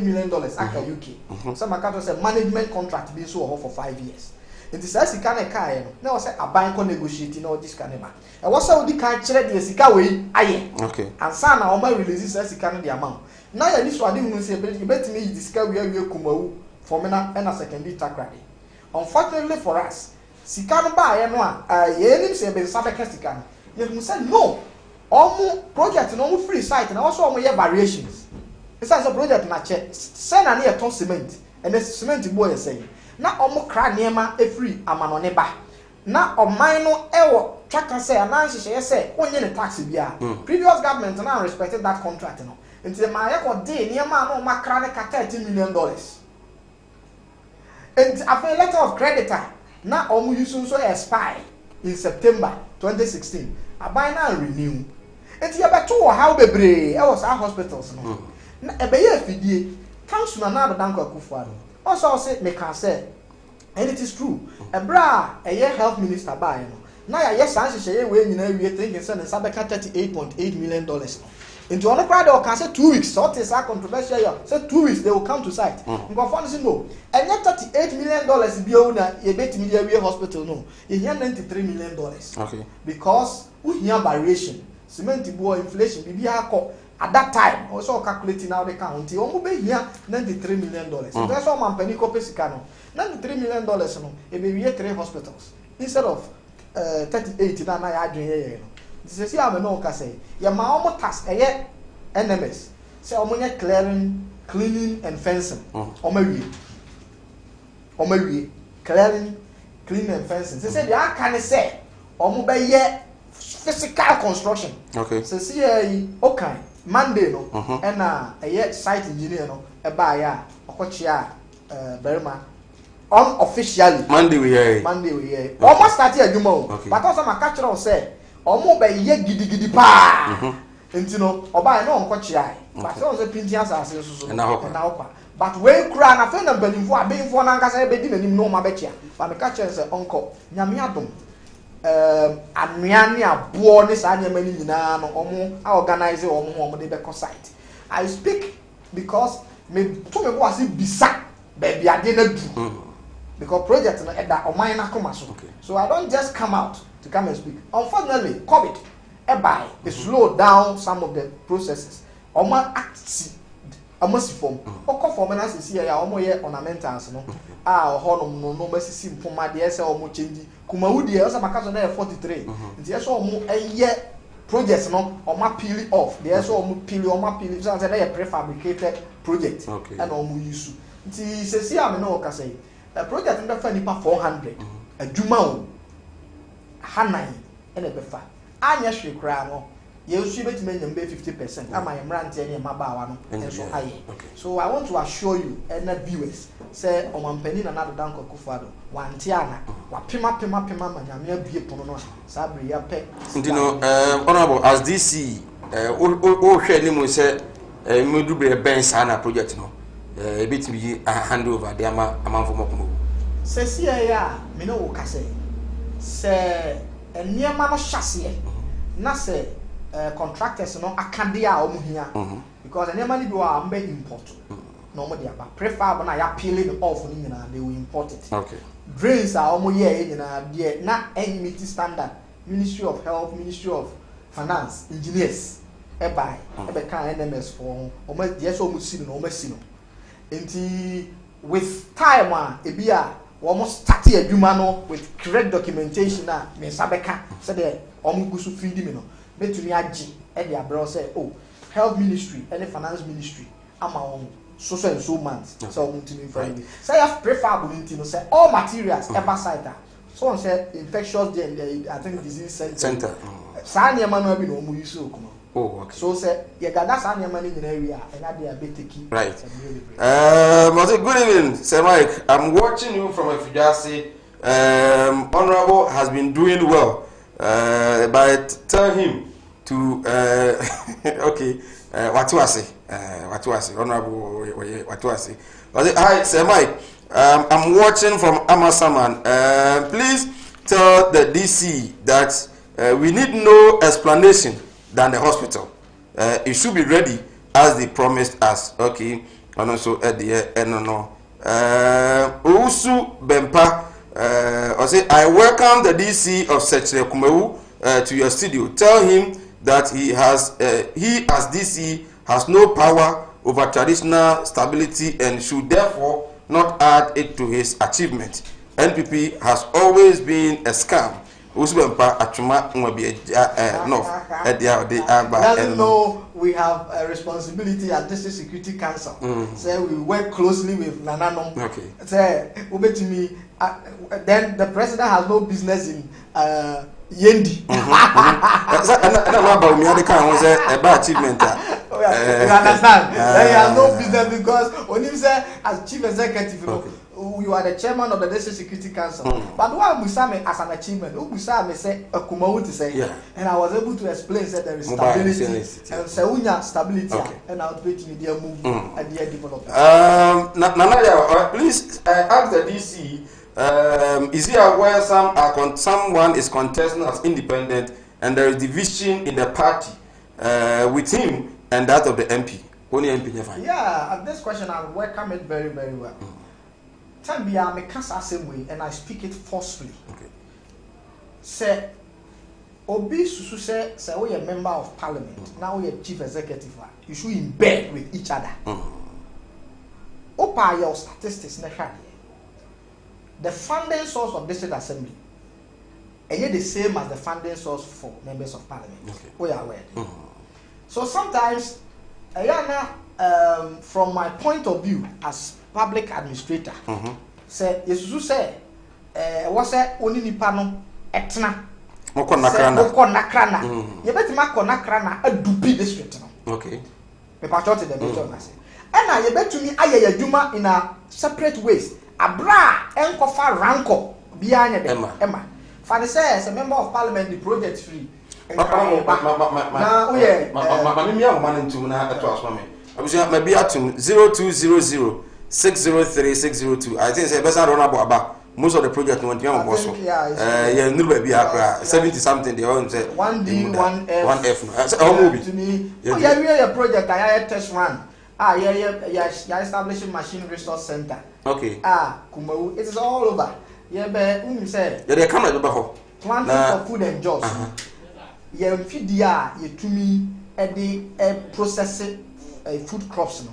Speaker 2: million aka UK. Some account say management contract being so for 5 years. It is as sika na kai no. Na say aban ko negotiate na this can ba. E was say odi kan kire de sika we aye. Okay. And sa na o ma release sika no the amount. Na ya ni so ade hunu say betimi yi sika we awie Kumawu for me na secondary takrade. Unfortunately for us, sika no ba ye no a ye nim say be sabe ka sika no. Ye hunu say no. Omo project no free site na also omo ye variations. It's a project na che send na e ton cement and the cement boy say na omo kra niema e free amanone ba na oman no ewo twaka say anan hye say onye ne tax bia previous government na respected that contract no until my record dey niema no ma kra ne ka $13 million and after a letter of creditor na omo use so expire in September 2016 aban na renew until you beto how bebre e was our hospitals no na ebeye afidie council na Danko Akufo-Addo also say me can say and it is true ebra health minister ba no na ya yes san hye we nyina wie thinking say nsa beka $38.8 million into ono crowd or can say 2 weeks so it is a controversial year say 2 weeks they will come to site ngo for say no and $38 million bi o na ye betimi dia wie hospital no ye hia $93 million okay because we hear variation cement bo inflation bibi akọ at that time also calculating now the count omo be here $93 million so that's all man penny copy sika no $93 million no e be wie 3 hospitals instead of 38 na ya adwen ye no this see am no ka say ya ma omo tax eye NMS say omo nya cleaning and fencing omo wie clearing and fencing say they can say omo be ye physical construction okay so see okay Monday no and site engineer no e ba ya okochia berima unofficially Monday we here almost start adwuma o but also ma catch am say omo be ye gidigidi pa enti no oba na onkochia but also printing asase so na hokwa but when kura na fe na banimfo abenfo na nkasa e be di nanim no ma be chia but me catch am say onko nyame adom anuane abo ne sa nyama ni nyina no omo organize omo de be site. I speak because me to me go asi bisa baby ade na du because project no eda oman na koma so so I don't just come out to come and speak. Unfortunately COVID it slowed down some of the processes omo act almost form okọ form na sisi ya omo ye ornamentals no honom no masisi mpoma de ese omo change Kumawu de ese makaso na 43 nti ese omo eye projects no omo peel off de ese omo peel so say na prefabricated project and omo use nti sisi am no ka say project no fa nipa 400 adwuma o hanan ene be fa anya hwe kra no ye usu betime nyam be 50% ama ye mrante ne mabawa no enso aye so I want to assure you and viewers say omampani na Danko Akufo-Addo wanti ana wapema manyame abie pono no sabre ya pe
Speaker 1: honorable as DC o hwe ni mu se me du bre ben sa na project no e bit me hand over the amanfo mokomo
Speaker 2: se si ya me no wo ka se eniema no hyase na se contractors no akade a omuhia because eniema ni bi wa ambe import no mo dia ba prefab na ya peeling off ni nyina they will import it.
Speaker 1: Okay.
Speaker 2: Drains are omo ye nyina de na meet standard. Ministry of Health, Ministry of Finance, engineers buy kan NMS for omo dey so omo si no omo si no. Enti with time ebi a almost start adwuma no with correct documentation na me sabeka say the omo gusu feed me no betumi agi e dey abro say oh health ministry and finance ministry ama on so and so months so omo timi for me say have prefab into no say all materials ever site so on say infectious I think disease center sa niam no bi no omo use okuno.
Speaker 1: Oh, okay.
Speaker 2: So say you got that same money in area and that they are betting.
Speaker 1: Right. Good evening, Sir Mike. I'm watching you from a Fujasi. Honorable has been doing well. But tell him to okay. What do I say? Honorable what do I say? Hi, Sir Mike. I'm watching from Amasaman. Please tell the DC that we need no explanation than the hospital. It should be ready as they promised us. Okay. And also at the no. Usu Bempa. I say I welcome the DC of Secretary Kumewu to your studio. Tell him that he as DC has no power over traditional stability and should therefore not add it to his achievement. NPP has always been a scam. Doesn't
Speaker 2: know we have a responsibility at District Security Council. So we work closely with Nanano.
Speaker 1: Okay.
Speaker 2: Say, me, then the president has no business in Yendi.
Speaker 1: I don't know about me. I can't about achievement.
Speaker 2: You understand? Then he has no business because when you say as chief executive, you are the chairman of the District Security Council. But what Musame as an achievement, Musame say a Kumawu to say, and I was able to explain that there is stability and Seunya stability and outreach media move and their development.
Speaker 1: Nanaya, please ask the DC. Is he aware someone is contesting as independent and there is division in the party with him and that of the MP? Only MP never.
Speaker 2: Yeah, this question I welcome it very, very well. Tell me, I make the same way and I speak it forcefully.
Speaker 1: Okay.
Speaker 2: Say, Obi Susu say we are member of parliament. Now we are chief executive. You should in bed with each other. Opa your statistics next the funding source of district assembly and yet the same as the funding source for members of parliament. Okay. We are aware. So sometimes, from my point of view as public administrator, say Yesu say, was a only nipano etna.
Speaker 1: Moko nakrana.
Speaker 2: You better make nakrana a dupi district.
Speaker 1: Okay.
Speaker 2: Me patrol the major say. And I bet to me aye juma in a separate ways. Abra enkofa ranko bianya de Emma. Father says a member of parliament the project free. Now we
Speaker 1: maybe at 0200 603 602. I think it's best I don't know about most of the project went young also. Yeah, no baby 70 something they all say
Speaker 2: 1D 1F.
Speaker 1: How movie
Speaker 2: to me. Oh yeah, we are a project I had test run. Yeah, establishing machine resource center.
Speaker 1: Okay.
Speaker 2: Kumawu, it is all over. Yeah, but say
Speaker 1: they come like the
Speaker 2: planting for food and jobs. Yeah, feed you to me at the processing food crops.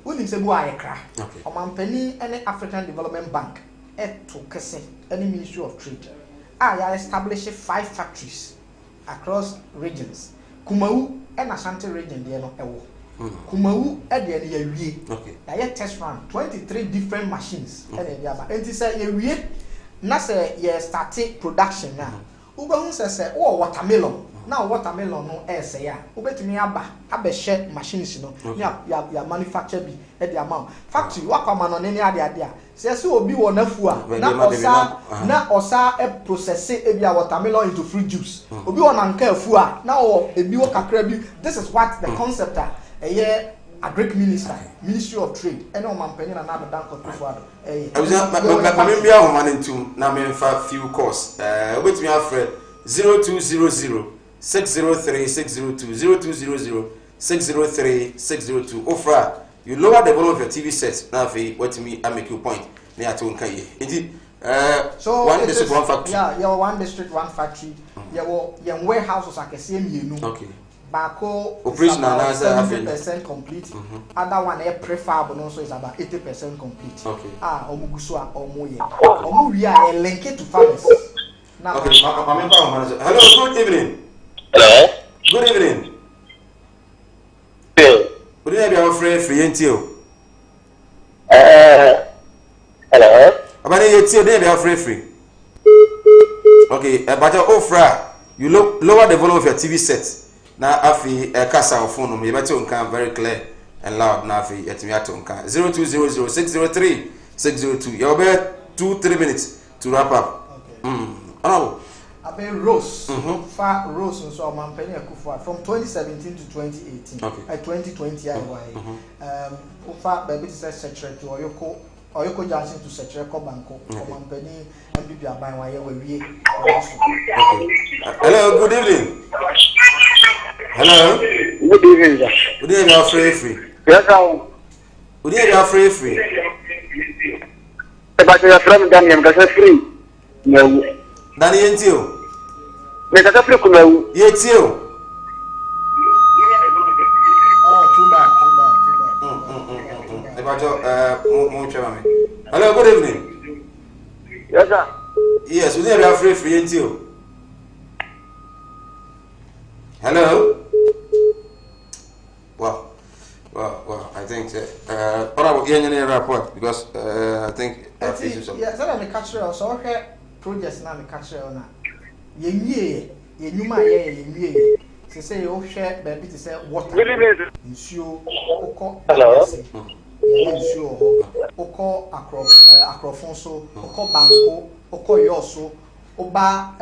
Speaker 2: When you say go ayekra, Omampeni any African Development Bank, to Kese, any Ministry of Trade. I established 5 factories across regions. Kumawu and Ashanti region, they are not ewo. Kumawu at the end of the year. I test run 23 different machines. And it say you na say you started production now. Uba says oh watermelon. now watermelon no say ya obetumi aba share machines no ya manufacture bi e dey amount factory wakama no ne ade a say obi wo nafu a na osa e process e bia watermelon into fruit juice obi wo nanka afu a na ebi wo kakra bi. This is what the concept Agric Ministry of Trade and no man penny and another danko Kufuado.
Speaker 1: I was maybe a woman into na me fa few course wait me afraid 0200 603 602 0200 603 602 offer you lower the volume of your TV set now what me I make you point me at one kai indeed
Speaker 2: so
Speaker 1: one district one factory
Speaker 2: yeah one district one factory yeah warehouses are same
Speaker 1: okay
Speaker 2: Bako
Speaker 1: operation
Speaker 2: is about 70% complete. Other one prefab also is about 80% complete.
Speaker 1: Okay.
Speaker 2: Omugusua omoye. We are linked to farmers.
Speaker 1: Now, okay, hello, good evening.
Speaker 4: Hello.
Speaker 1: Good evening.
Speaker 4: Bill.
Speaker 1: Good evening, our friend Frientio.
Speaker 4: Hello.
Speaker 1: Abani yetio dey be our friend free. Okay, but offer you lower the volume of your TV set. Na afi kasa phone no you better on very clear and loud na afi yetimi atonka 0200603602 you be 2-3 minutes to wrap up.
Speaker 2: Okay. Abe Rose fa Rose so man penny akufo from 2017 to 2018
Speaker 1: okay.
Speaker 2: 2020 fa baby to say secretary Oyoko Johnson to secretary ko banko man penny MPP aban wa ye we
Speaker 1: hello, good evening. Hello.
Speaker 4: Good evening, sir.
Speaker 1: Good evening, you are free.
Speaker 4: Yes, sir.
Speaker 1: Good evening, you are free.
Speaker 4: But you are from Daniel, because free. No.
Speaker 1: Daniel Yentio.
Speaker 4: Because free kume.
Speaker 1: Yentio.
Speaker 2: Oh, too bad.
Speaker 1: Hello, good evening.
Speaker 4: Yes, sir.
Speaker 1: Yes, good evening, you are free, Yentio. Hello. Well, I think report because I think
Speaker 2: yeah, so me catch you so okay projects na me catch you na ye nyuma ye say you share baby to say water nsuo ukọ
Speaker 4: hello
Speaker 2: nsuo ukọ akrofon so ukọ banko ukọ yoso oba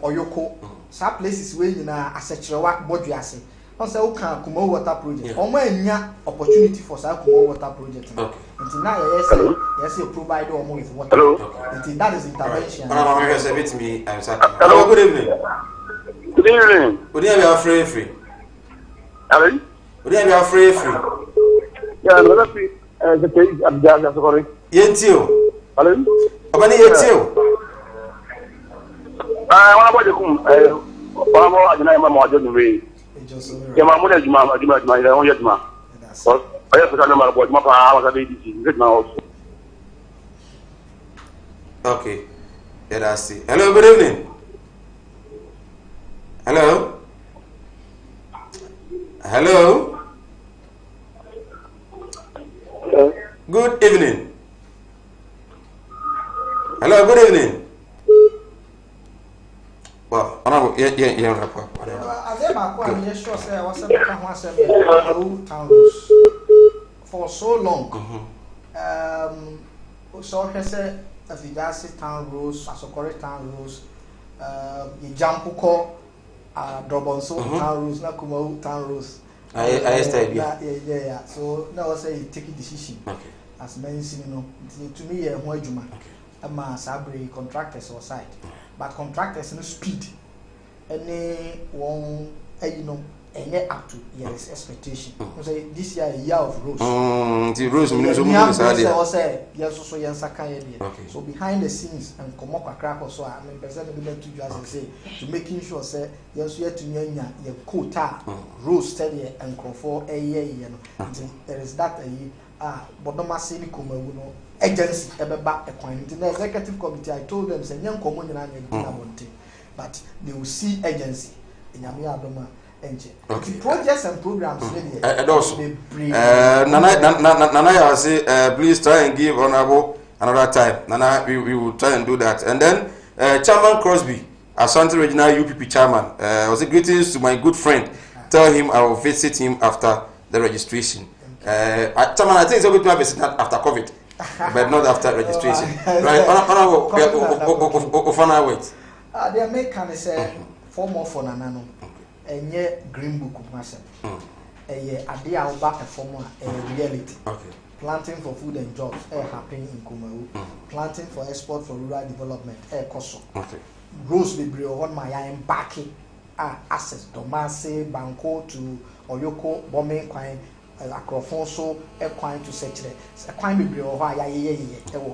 Speaker 2: oyoko sa places we nyina asechirewa boduase on say who can Kumo water project omo anya opportunity for sa Kumo water project until now yes provide omo with water until that is intervention
Speaker 1: hello good evening
Speaker 4: good evening
Speaker 1: good evening you are free
Speaker 4: hello
Speaker 1: good evening you are free
Speaker 4: yeah no that the page abjaga sorry
Speaker 1: Yentio
Speaker 4: hello
Speaker 1: abani Yentio
Speaker 4: wana boje kum wana mo ajina ma mo ajo ni ya mamuda juma ila on yatma oya fata na mara boje ma pa wa sabe diti ngitma also
Speaker 1: okay yeah that's it hello good evening hello good evening hello good evening. Well, honorable, yeah, rapport.
Speaker 2: For so long, so he said, if you guys say town rules, Asokore town rules, you jump uko, Drobonso town rules, na Kumo town rules.
Speaker 1: I stay
Speaker 2: yeah. So now I say you take a decision.
Speaker 1: Okay.
Speaker 2: As mentioned, you know, to me, Juma, Sabri contractors or side. But contractors no speed any one any up to year's expectation. Say this year a year of rose.
Speaker 1: The rose means so
Speaker 2: so behind the scenes and come up a crack or so I mean person to just say to making sure say yes we to your quota rose steady and for a year there is that but no mass agency back the executive committee I told them say but they will see agency in Yamiadoma okay. Projects and programs
Speaker 1: Nana say please try and give honorable another time. Nana we will try and do that. And then Chairman Crosby Asante Regional UPP chairman. Was it greetings to my good friend. Tell him I will visit him after the registration. Chairman, I think it's going to visit after COVID, but not after registration. Right? Wait.
Speaker 2: They make kind of say 4 more for Nanano. And yet Green Book of myself. A idea about a form a reality.
Speaker 1: Okay.
Speaker 2: Planting for food and jobs happening in Kumaru. Planting for export for rural development Koso.
Speaker 1: Okay.
Speaker 2: Rose Bibrio on my iron backing assets Domase, Banco to Oyoko, Bombing Quine, Acrofonso, Equine to Setre, Equine Bibrio,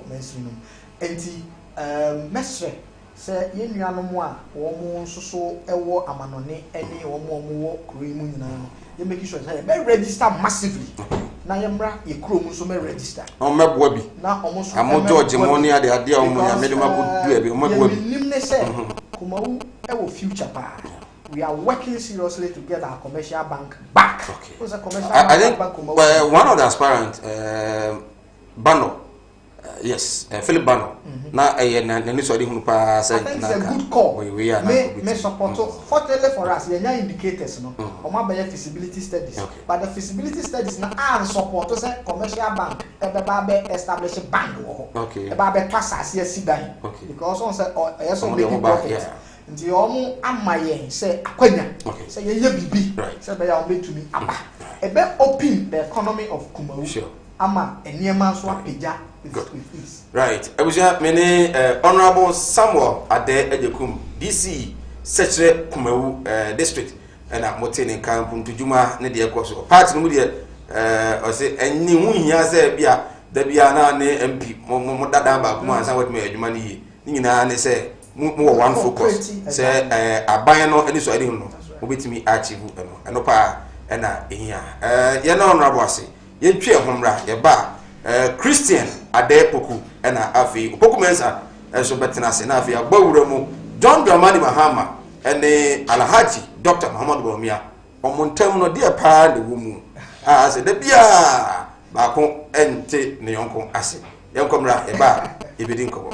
Speaker 2: mentioning. And Mestre. Say ye nuano mo a wo mo nsoso ewo amanone ene wo mo kuro mu nyina no ye make sure say be register massively na ye mra ye kuro mu so me register
Speaker 1: on meboa bi
Speaker 2: na omo so
Speaker 1: amo George money ade omo ya me de mabudu e bi omo meboa bi
Speaker 2: nim ne say Kumawu ewo future pa we are working seriously to get our commercial bank back.
Speaker 1: Okay.
Speaker 2: What's a commercial
Speaker 1: I think
Speaker 2: bank
Speaker 1: one of the aspirants Bano yes, Philip Bano. Now, I so hunu pa say
Speaker 2: na. I think it's a good call.
Speaker 1: We are
Speaker 2: may support. Fortunately for us, we are indicators, no. Oma be feasibility studies.
Speaker 1: Okay.
Speaker 2: But the feasibility studies na are support to say commercial bank. Ebe establish a bank.
Speaker 1: Okay.
Speaker 2: Ebe trust as sidan.
Speaker 1: Okay.
Speaker 2: Because on say also making profit. Nti omo amaye say akwanya. Say ye bibi. Say be ya betumi aba. Ebe open the economy of Kumawu.
Speaker 1: Sure.
Speaker 2: Ama eniema so apeja.
Speaker 1: Right. Abuja mene Honorable Samuel Ade Ejekum DC Secretary Kumawu district na motene kan puntujuma ne de ekoso party no mu de o se enni hu hia se bia da bia na ne MP mo dada ba kuma ansa wat me adwuma ne yi ni nyina ne se mo one focus se aban no eni so ade hu no obetimi achieve eno pa na ehia ye na Honorable ase ye twe homra ye ba Christian Ade Poku na afi Poku Mensa so betena se na afi agbawura mu John Dramani Mahama ene Alhaji Dr. Muhammad Bawumia omontam no de pa de wo mu se da bia ba ko ente ne yonko ase yenkomra e ba ebedi nkobo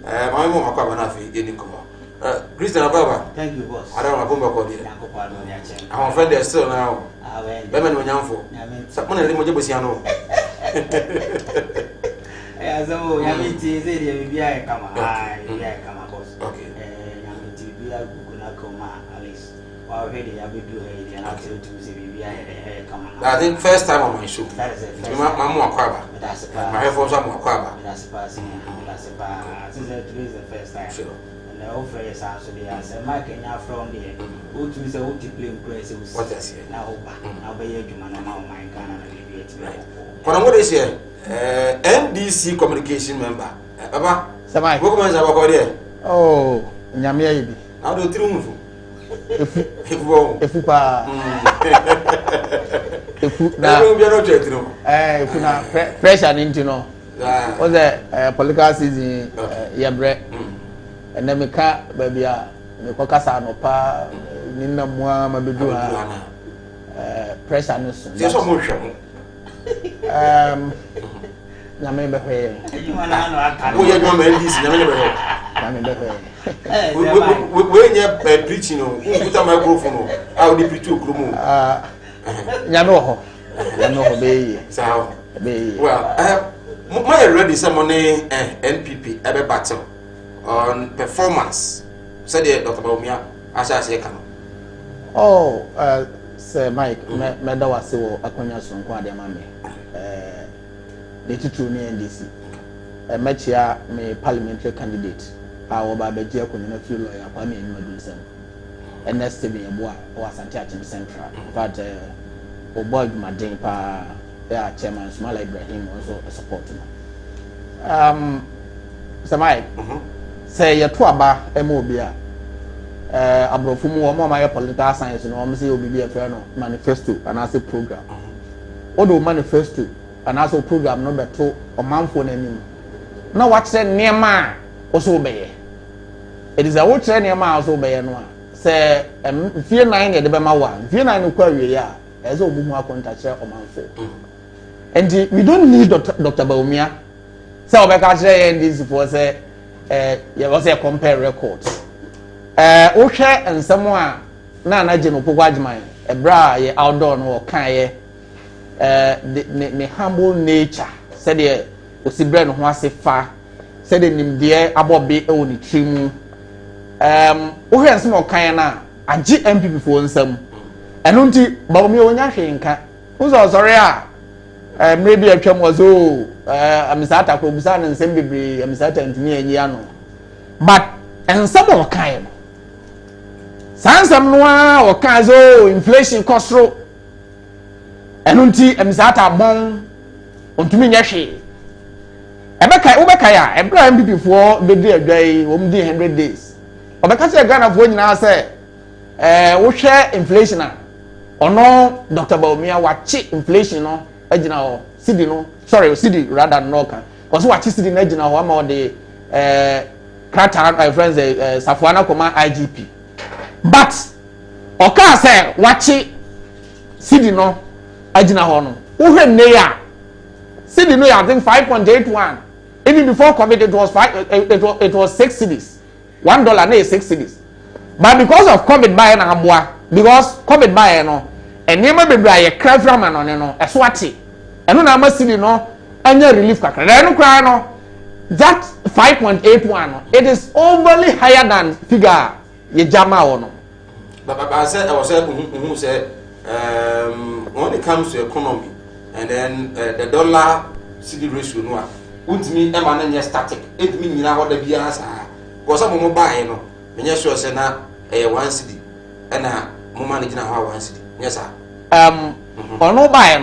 Speaker 1: My mom akwa na fi eni komo. Christian Ababa.
Speaker 5: Thank you, boss.
Speaker 1: I don't want to go there. I'm afraid they're still now. Bemen Wanyamfo. Someone in the Mojabosiano.
Speaker 5: As though Yamiti is a come on, boss. Okay. Yamiti, we are Gunakoma, Alice. Already, I will do it and I'll tell you to see come on. I think first time on my show. That is it. Mamma Quaba. That's a my headphones are more Quaba. That's a passing. That's a pass. This is the first time. Sure. Offer is also the answer. Mike and you from there. Who to say who to play impressive? What is it? Now, I'll be a human now, my Ghana and what is here? NDC communication member. Baba, Samai, what was our there? Oh, Yamiabi. How do you triumph? If you are if you are pressure into no. Was the political season, Yabre. And then me ka baby a me ko kasa no pa ni na moa ma bedu ha pressure no so je so mo hwe na me be hwe na no aka wo ye no ma ndisi na me be hwe we nye preaching no put microphone no a wo di preach okru mu nya me ho be yi sao be yi well my ready some money NPP ebe battle on performance. Said Dr. Baumia, as I say, oh, Sir Mike, Meda was so a conyason from Quadia Mammy. The two near NDC. A match here, may parliamentary candidate. Our Babajia community lawyer, Kwame in Medusa. And next to be a boy was attaching central. But a boy, my ding pa, chairman, Small Ibrahim also support him. Sir Mike. Say ya to aba MOB a abrofo mu wo ma political science no am say obi be afra no manifesto and as a program odo manifesto and as a program no beto omanfo na nim na wa kire niema oso be it is a wo kire niema oso be no a say fie 9 de be ma wa fie 9 kwa wie ya e say obu mu akonta kire omanfo and we don't need Dr. Baumia say obeka kire NDC for say you was a compare records. Okay, and someone na general Pogwajman, a bra ye outdoor no kind the humble nature, said ye was the brain who say far, said him dear about be only trim. Okay, and small kind na a GMP before some. And until Baumio Yashinka, who's all sorry. Maybe a chum was Misata Kobusan and Sembi, Misata and Niano. But and some of kind. Sansam noir or Kazo, inflation cost row. And until Misata bon unto me Yashi. Ebeka Ubekaya, and Brian before the day, 100 days. Or because a gun of when now say, we share inflation or no, Dr. Baumia, what cheap inflation no. City no, sorry, city rather than Noka. Because what is the original one more the Kratan, my friends, Safwana Koma IGP. But Oka say watch it city no, original one. Who had near city no, I think 5.81. Even before COVID, it was it was 6 cities. $1 near 6 cities. But because of COVID buy na amwa, because COVID buy no. And never be by a craft raman on a swati. And when I'm a city no, and your relief cracker. No cry no. That 5.81, it is overly higher than figure ye jama or no. But I said, I was saying, who said, when it comes to economy, and then the dollar city ratio, no, wouldn't mean a static. It means you know what the BRs are. Because some more buy, you know, when you're sure, say, now, a 1 city, and more money in our 1 city. Yes, sir. Or no buy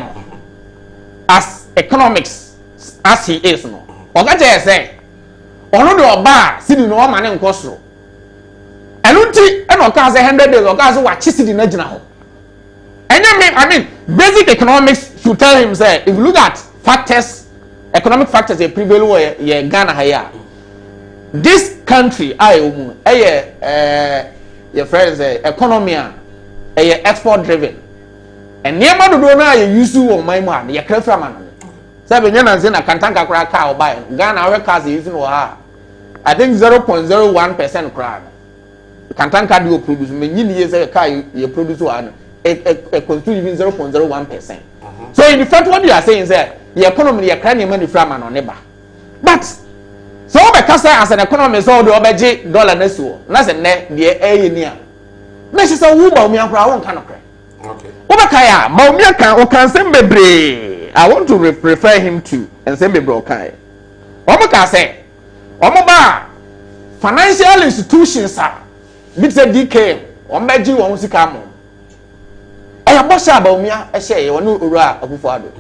Speaker 5: as economics as he is no. Or that I say, or no do buy city no man in Costro. And unti and or cause 100 days or cause what city in original. And I mean basic economics should tell him say if you look at factors, economic factors a prevail ye Ghana here. This country your friends economy export driven. And near Madonna, you used to on my man, your craft man. 7 years and a cantanka crack cow by Ghana, our cars using her. I think 0.01% crowd. Kantanka do produce me nyini say car you produce one a constitute even 0.01%. So in fact what you are saying is that the economy you can money from an neighbor. But so we can say as an economy so the obeje dollar na so na say ne the near. Na she say wo ba omi akra won kan okra. Okay. Wo ba kai a ma omi kan o kan say bebre. I want to refer him to and say bebre o kai. O mo ka say o mo ba financial institutions are bit say DK on meji won sika mo e ya bosha ba omia e hye ye won owura Akufo-Addo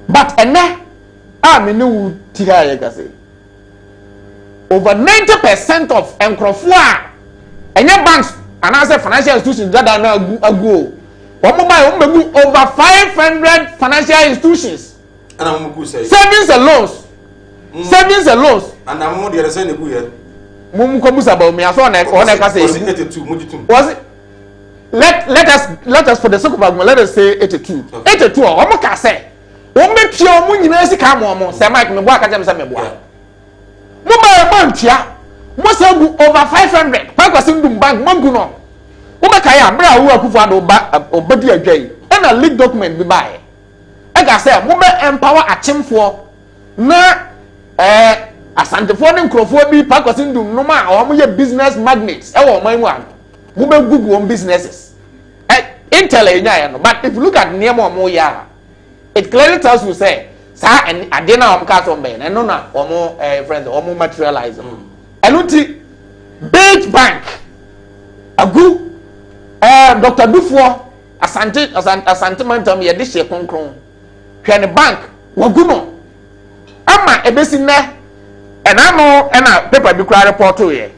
Speaker 5: but ene a me no ti ha ye ka say over 90% of enkrofo a enye banks and as a financial institutions that are now ago omo ba o megu over 500 financial institutions
Speaker 1: and am go say
Speaker 5: savings and loans
Speaker 1: and am mo dey say ne gu ye
Speaker 5: mum ko musa ba mi aso on ka say
Speaker 1: was it 82 mujitum
Speaker 5: was it let us for the sake of argument let us say 82 okay. 82 o mo ka say o me pie o mu nyina sika mo say Mike me bo aka jam say me bo mo ba bantia mo say gu over 500 pa kwase ndum bank mo gu no wo be ka ya bra wo Akufo-Addo ba obadi adwai e na leak document bi bae e ga say mo be empower achimfo na asantefo ne nkrofo bi pakosi ndum no ma o mo ye business magnets e wo man wa mo be google on businesses intel enya ya no but if you look at name o mo ya it clearly tells you say sa ade na o mo ka so be na no na o mo friends o mo materialize eluti big bank agu Dr. Dufo asante mantam ye de hye konkron hwe ne bank wagu no ama ebesi ne and I know and a paper be cry report to you.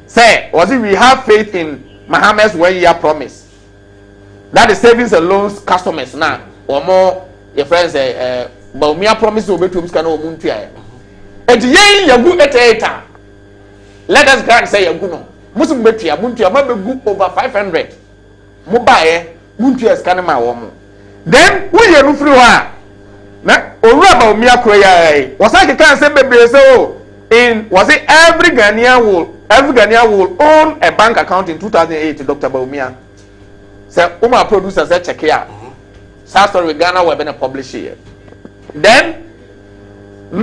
Speaker 5: Say, was it we have faith in Muhammad's 1 year promise that the savings and loans customers now or more your friends say but me promise to be to can omuntu ya. And ye yagu eta. Let us grant say yagu no. Musum betu ya muntu ya mabegu over 500. Mo bae muntu ya scan ma wo mo. Then we ye no free wa. Na owura ba omi akro ya was I can say bebre say oh was it every Ghanaian will own a bank account in 2008 Dr. Baumia. So Uma producer said check here. South story Ghana will be published here. Then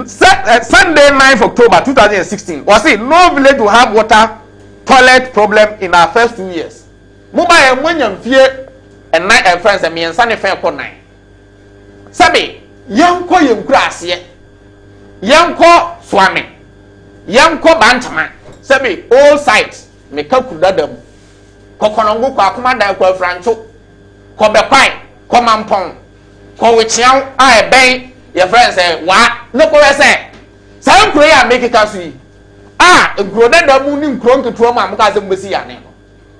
Speaker 5: Sunday 9th October 2016 was it no village will have water toilet problem in our first 2 years. Mobile when you fear and night and friends and me and Sunday fair for 9. Sabi young ko yum grass ye young ko swimming. Yanko bantama sebi all sites me ka kudadam kokonongo kwa komanda kwa francho ko bekwai ko mampon ko wichian a ben your friends say wa no ko say say nkuro ya make kaso yi nkuro da mu ni nkuro nketo ma am ka se mbesi ya ne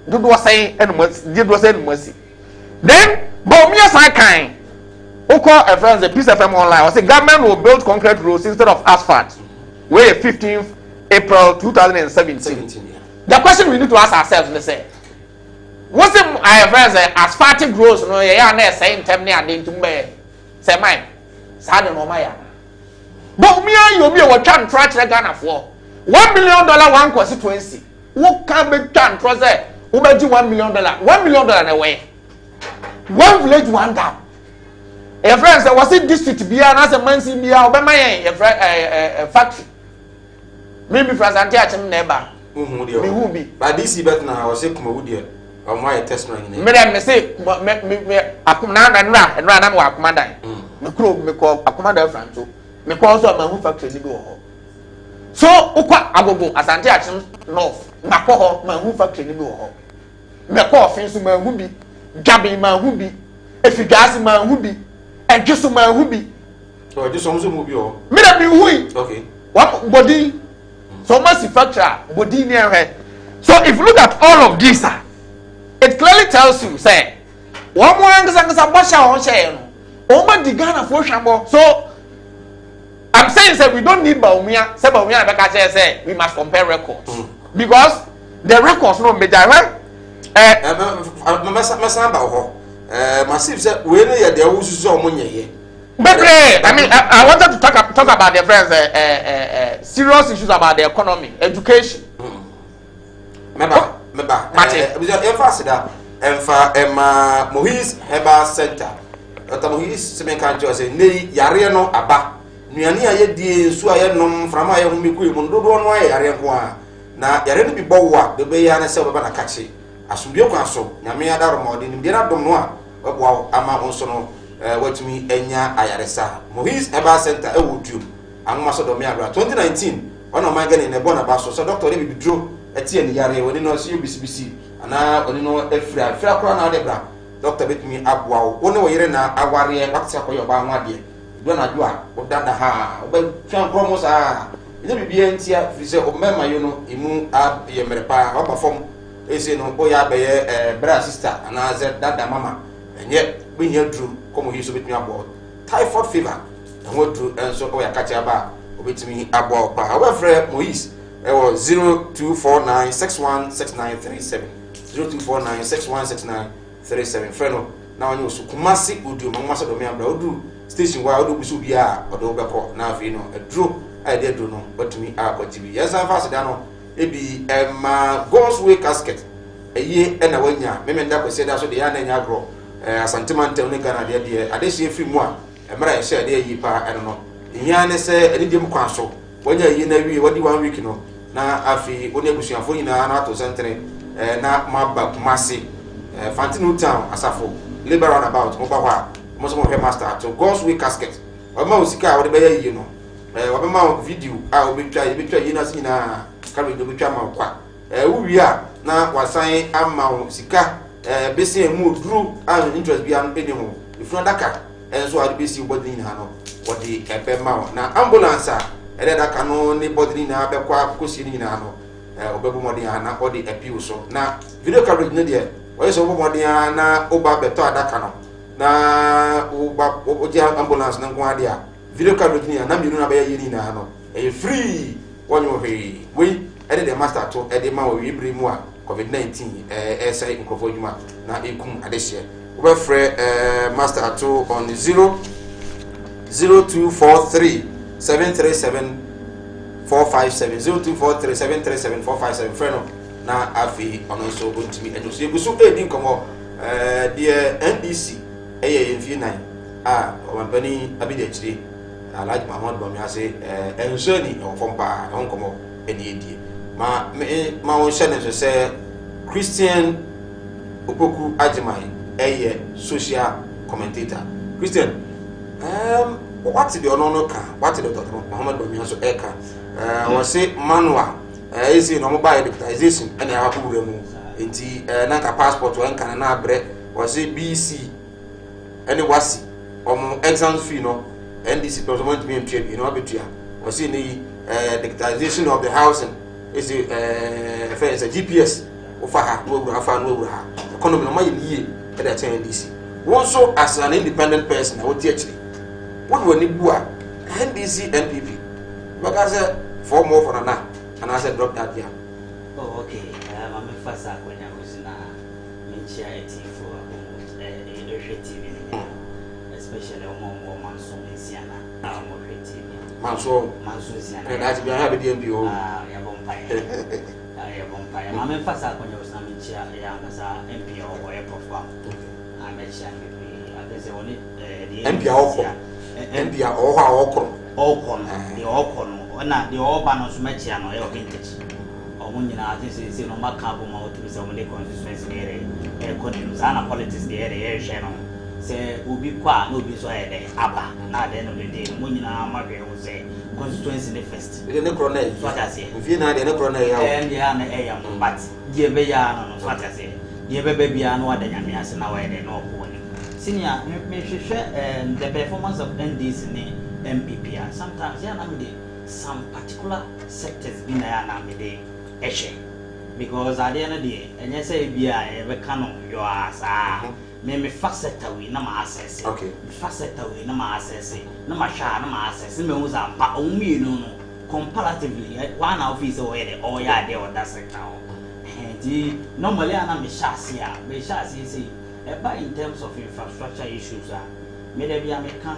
Speaker 5: dodo say enumasi then ba omi asan kan uko a friends the Peace FM online was say government will build concrete roads instead of asphalt where 15th April 2017. Yeah. The question we need to ask ourselves is say, what's the friends asphalt grows no ya na say ntem ne ade ntumbe say mine sad no ma ya but me and you be what tran track Ghana for $1 million one constituency wo can be tran trust say wo be $1 million $1 million na way one village one dam your friends say was it district bia na say mansi bia obema yen factory maybe Frasanti achim neighbor me who be
Speaker 1: but this bet na was say Kumawu there or my test man
Speaker 5: me dem me say me akum na nra na me akuma dan me kro me ko akuma dan francho me ko so ma hu factory ni bi wo ho so ukwa agogo Asante achim north na ko ho ma hu factory ni bi wo ho me ko ofin so ma hu bi gabi ma hu bi efigasi ma hu bi enjesu ma hu bi
Speaker 1: so just so mo bi o
Speaker 5: me dem bi hu
Speaker 1: okay
Speaker 5: what body so massive factor body near her. So if you look at all of this, it clearly tells you say one more angsa basha on share no oma di Ghana for shambo. So I'm saying say we don't need Baumia say Baumia beka say we must compare records because the records no be direct
Speaker 1: masamba ho massive say we no ya de awususu omo nyeye
Speaker 5: I mean, I wanted to talk about the friends, serious issues about the economy, education.
Speaker 1: Remember, Emma Mohis Herbal Center. Dr. Mohis Semenka say, "Nay, Yariano Aba. Nuani aye die nsu aye nom frama aye ho meku mu dodo no aye yare ho a na yare no bi bowa de be ya na se baba na kache asumbi kwa so nyame adaro mo de ndira dom no a wabo ama ho so no watumi enya ayaresa Mohis Herbal Center e wodu anoma so do me abra 2019 ona man gani ne bona ba so doctor de bibidro etie ni yare woni no so yubisibisi ana oni no afra kra na de bra doctor betumi abwa wo ne wo yire na aware wakse akoyo ba ho ade na jua odada ha oba twan promo sa ine bibia ntia fi se o mema yo no emu a ye merepa oba fom ese no o ya be bra sister ana ze dada mama enye binya dru komo hiso betumi abo typhoid fever enwo dru enso o ya kacha ba obetumi abo pa awafre Moise e wo 0249616937 0249616937 freno na onye osu Kumasi Udu mama so do me abra odu station wa odo bisu bia odo beko na afi no edro ide edro no batumi akwajibi yes an fast da no ebi God's Way casket eye na wanya memenda kwese da so de ya na nya agro asantemante ne Ghana de ade hye fi mu a emra ye hye de yi pa eno no ehia ne se eni dem kwan so wanya yi na wi wadi 1 week no na afi oni abusuafo nyina na ato sentre na maba Kumasi Fantino town asafo liberal about mo ba kwa mo so mo hwe master to God's Way casket ma osika wo de be yi no wo be ma video a obetwa yi na sina karo do betwa ma kwa wo wi a na wasan ama wo sika besi emu dru an interest bi an eni ho ifuna daka enso ade besi body ni ha no wo de ebe ma wo na ambulance a ede daka no ni body ni na be kwa kosi ni na no obebu modi ha na odi appeal so na video coverage ne de wo so obebu modi ha na oba beto adaka no na oje ambulance na nko ade a video coverage ni na miru na be ye ni na no e free wonyo he we ede the master to ede ma wo ibri mu a COVID-19 say nkofo juma na ekum adehye we frɛ master to on 0243 737 457 0243 737 457 frɛ no na afi ono so ontimi edoso eguso edi nkomo de NDC yemfi nan a omanpani abidi achire Alhaji Muhammad Bami ase ensoni ofompa nkomo eni edie ma won shane so say Christian Opoku Ajimai social commentator Christian what the ono ka what the Dr. Muhammad Bami so eka won say manual is no mobile digitization and ya hapu mu enti nanka passport wan kan na abre won say BC any wasi exam fee no NDC president me trade you know abetua won say ni digitization of the housing is a GPS ofaha no afa no ha economy no maye niye e da chen NDC won so as an independent person what actually what we need bua NDC NPP because for more for na and I said drop that here.
Speaker 6: Oh okay, I'm first when I was na menchia eti for TV especially on Manso Siana mo TV Manso Siana and that be have the MPO ya bonfire I'm first when I was na menchia ya na MPO or prof I menchia me I say only the MPO okon the okon na the oba no so menchia no e okintich omo nyina ati se no maka bo ma otu se omo le constituency ere e konim sana politics de ere e hwe no se obi kwa na obi so ede aba na de no de mo nyina ma hwe wo se constituency ne first
Speaker 1: de ne kro na yi
Speaker 6: so ta se
Speaker 1: vi na de ne kro na ya
Speaker 6: e ya na e ya mo but die be ya no so ta se die be be bia no wada nyame ase na wa ede no ko ni senior me hwehwe the performance of NDC ne MPP sometimes ya na me de some particular sectors bi na ya na me de eshe because at the end of the day and you say bia e be canon your ass me faceta we na ma access
Speaker 1: okay
Speaker 6: faceta we na ma access na ma sha na ma access me hu za pa o mi no comparatively one office o here o ya there or that sector the normally ana me sha see say in terms of infrastructure issues me there bia me can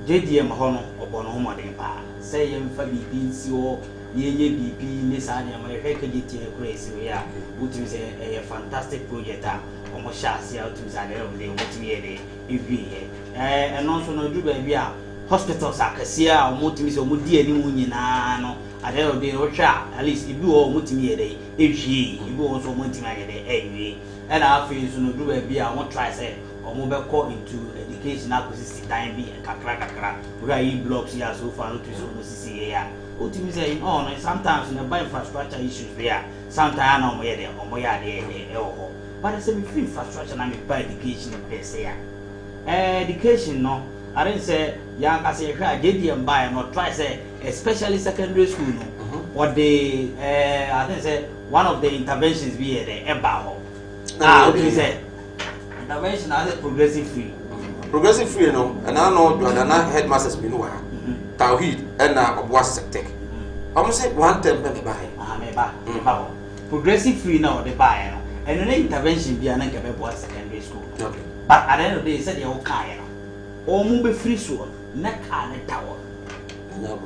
Speaker 6: JDM hono obo no homoden pa say yemfa bibi nsi ho yenye bibi ne saa ne ma hweka JTN crazy we a utimi say a fantastic project a omo shaase a utimi say na we utimi ye de ewie eno so no du ba bi a hospitals akase a omo utimi say omo di ani mu nyina no ade o de o hwa at least ibi o omo utimi ye de ewie ibi o so omo utimi ye de ewie and afi so no du ba bi a omo try say omo be call into education acquisition time bi kakra we are blocks here so far to so no sisi here ultimately say no sometimes in the infrastructure issues there sometimes na omo ye de e ho but say me free infrastructure na me by education per se education no I didn't say young as a JDM by no try say especially secondary school no what the I think say one of the interventions be here the eba ho say intervention as a progressive free
Speaker 1: no and I know you are not headmasters be no tawhid and na obwa sectek am say one time me ba
Speaker 6: progressive free now the buy no and no intervention be an nke be boy secondary school but at the end of the day said you kai no o mu be free so na ka na tawo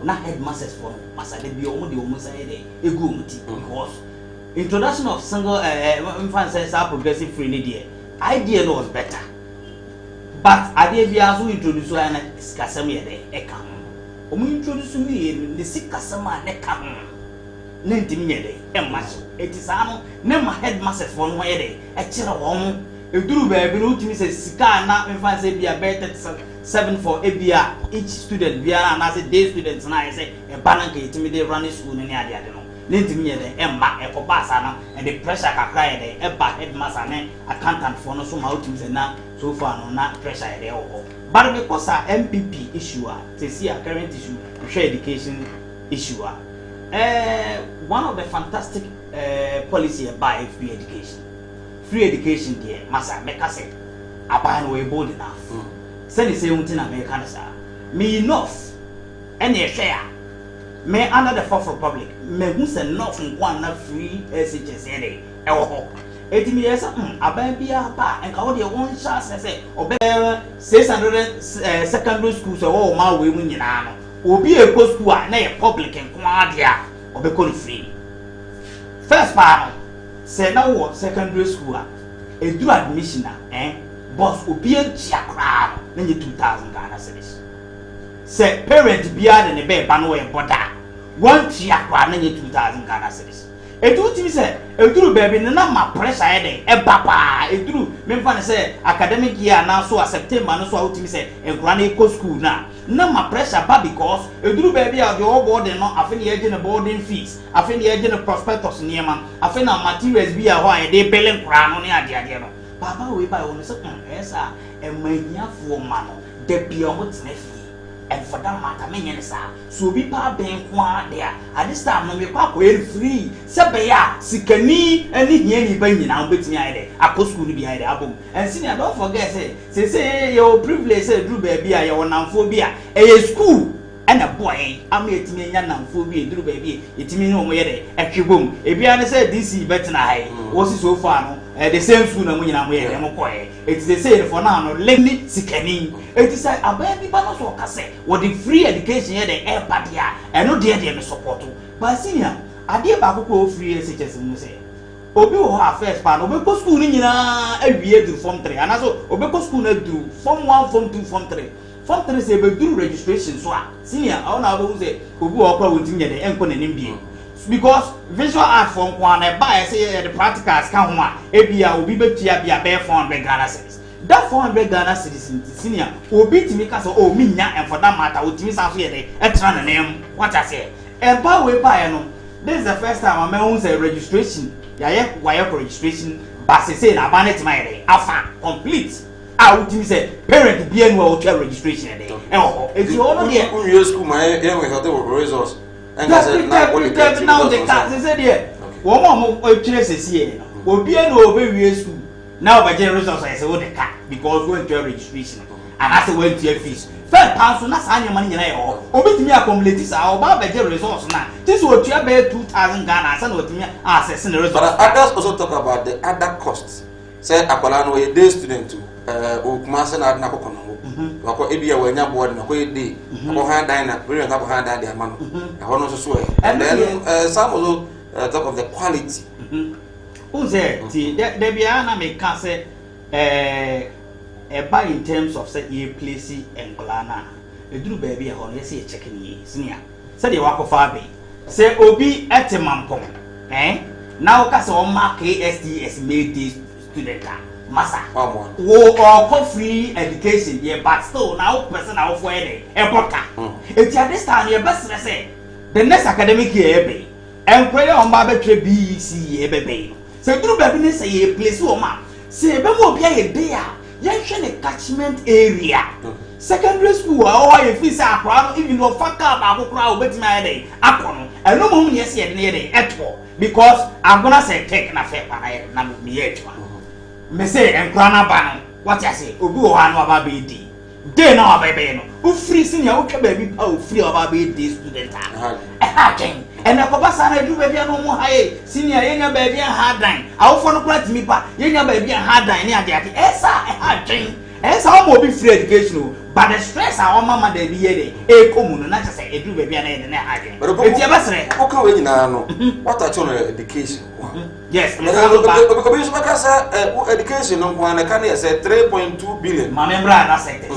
Speaker 6: na headmasters for masa de bi o mu de o mu say de egu muti because introduction of single infant says progressive free ni there idea no was better but idea bi aso introduce na skasam ye de e kan o mu introduce me the sikasam a ne kan na ntimi ye de e maso etisa no ne ma headmasters for no ye de e kire wo mu eduru ba bi no utimi se sika na infant say bi a better 7 for ebia each student bia na say day students na say e bananka etimi de run school ni ade no ntimi ye de emma e ko basa na and the pressure kakra ye de e ba headmaster ne accountant for no so ma utimi se na so far no na pressure ye de ho but because MPP issue to see a current issue share education issue one of the fantastic policy by free education there masa meka say aban we bold enough say say untin America na sa me enough any share me under the fourth republic me who say enough one na free SHS ene e wo etimi yesa aban bia ba enka wo de won sha say obe 600 secondary schools o ma we mu nyina no obi eko school a na ye public nko ade a obe ko free first part say na wo secondary school a edu admission boss obi entia kra na nye 2000 Ghana cedis say parent bia de ne be ba no e boda one tia kra na nye 2000 Ghana cedis edu timi say eduru baby na ma pressure e de e papa eduru me mfa ne say academic year na so September no so utimi say enkura na eco school na ma pressure ba because eduru baby a the board no afi ne age ne boarding fees afi ne age ne prospectus niema afi na materials bi a ho a de belen kura no ne ade no baba we ba won say esa emanyiafo ma no de bia mo tenefi and for that matter me yen sa so bi pa ben kwa de a this time no me kwa ko free se be ya sikani ani hia ni ba nyina obetimi aye de akọ school bi aye de abom and senior don't forget say your privilege say dru ba bi aye wonamfo bi a school and a boy am etimi nya namfo bi dru ba bi etimi no mo ye de etwebom ebia ne say DC betina hai wo si so far no the same school na mo nyina mo ye de mo koye it is the same for now no leni sikani it is aban bi ba no so ka say what the free education here the air padia and no there me support but senior ade ba ko free SHS no say obi wo ha first part obi ko school ni nyina awie duru form 3 anaso obi ko school na duru form 1 form 2 form 3 form 3 say be duru registration so senior I na go say obi wo kwa wonti nye de enko na nimbie because visual art form kwa na buy say the practicals kan ho a ebia obi betua bia be 400 Ghana cedis that 400 Ghana cedis senior obi timi ka so o mi nya and for that matter o timi sa so ye de etra na nem what I say empower we buy no this is the first time I mean say registration ya wire registration but say na banet my dey afa complete I would say parent be any what registration dey it's all there
Speaker 1: you school my we have the results and
Speaker 6: now the card they say there wo mo chire sesi obi na obe wie school now by general results I say what the card because we to registration and I say went to fees first pound na sa anyama nyina ye obetimi accumulate sa oba by general results na this will to be 2000 Ghana say na otimi access the results
Speaker 1: but others also talk about the other costs say akwala no a day student o kuma say na kokono wako ebia wanya board na ko edi ko hand na we nga ko hand dia ma no e hono so so and then some also talk of the quality
Speaker 6: uze ti de bia na me ka say by in terms of say e place englana eduru baby e hono ye say check ni senior say de wako fa be say obi etemampom now ka say o mark KSTS made student massa wo or free education yeah but still now person now for any ebota eti at this time you best say the next academic year be and prayer on ba betwe BEC ye bebe say duru baby ni say ye place wo ma say be mo bia ye dey a ye hwe ne catchment area secondary school or ye fi say akra even no faka ba akra obetimi aye akono eno mo ni say ye dey eto because I'm gonna say take na fair na me ye me say enkrana ban what I say obi o ha no aba be di dey na aba be no o free senior o twa ba bi pa o free aba be di student ha ken ene ko basa na du ba bi no mo ha e senior ye nya ba bi ha dan awofo no kura timi pa ye nya ba bi ha dan ni ade ade esa ha ken esa o mo bi free education but the stress our mama dey be here e komu no na say edu ba bi na ye na ha ken eti e basere
Speaker 1: o ka we nyina no what are your education
Speaker 6: yes,
Speaker 1: because education no one can say 3.2 billion.
Speaker 6: My member na sector.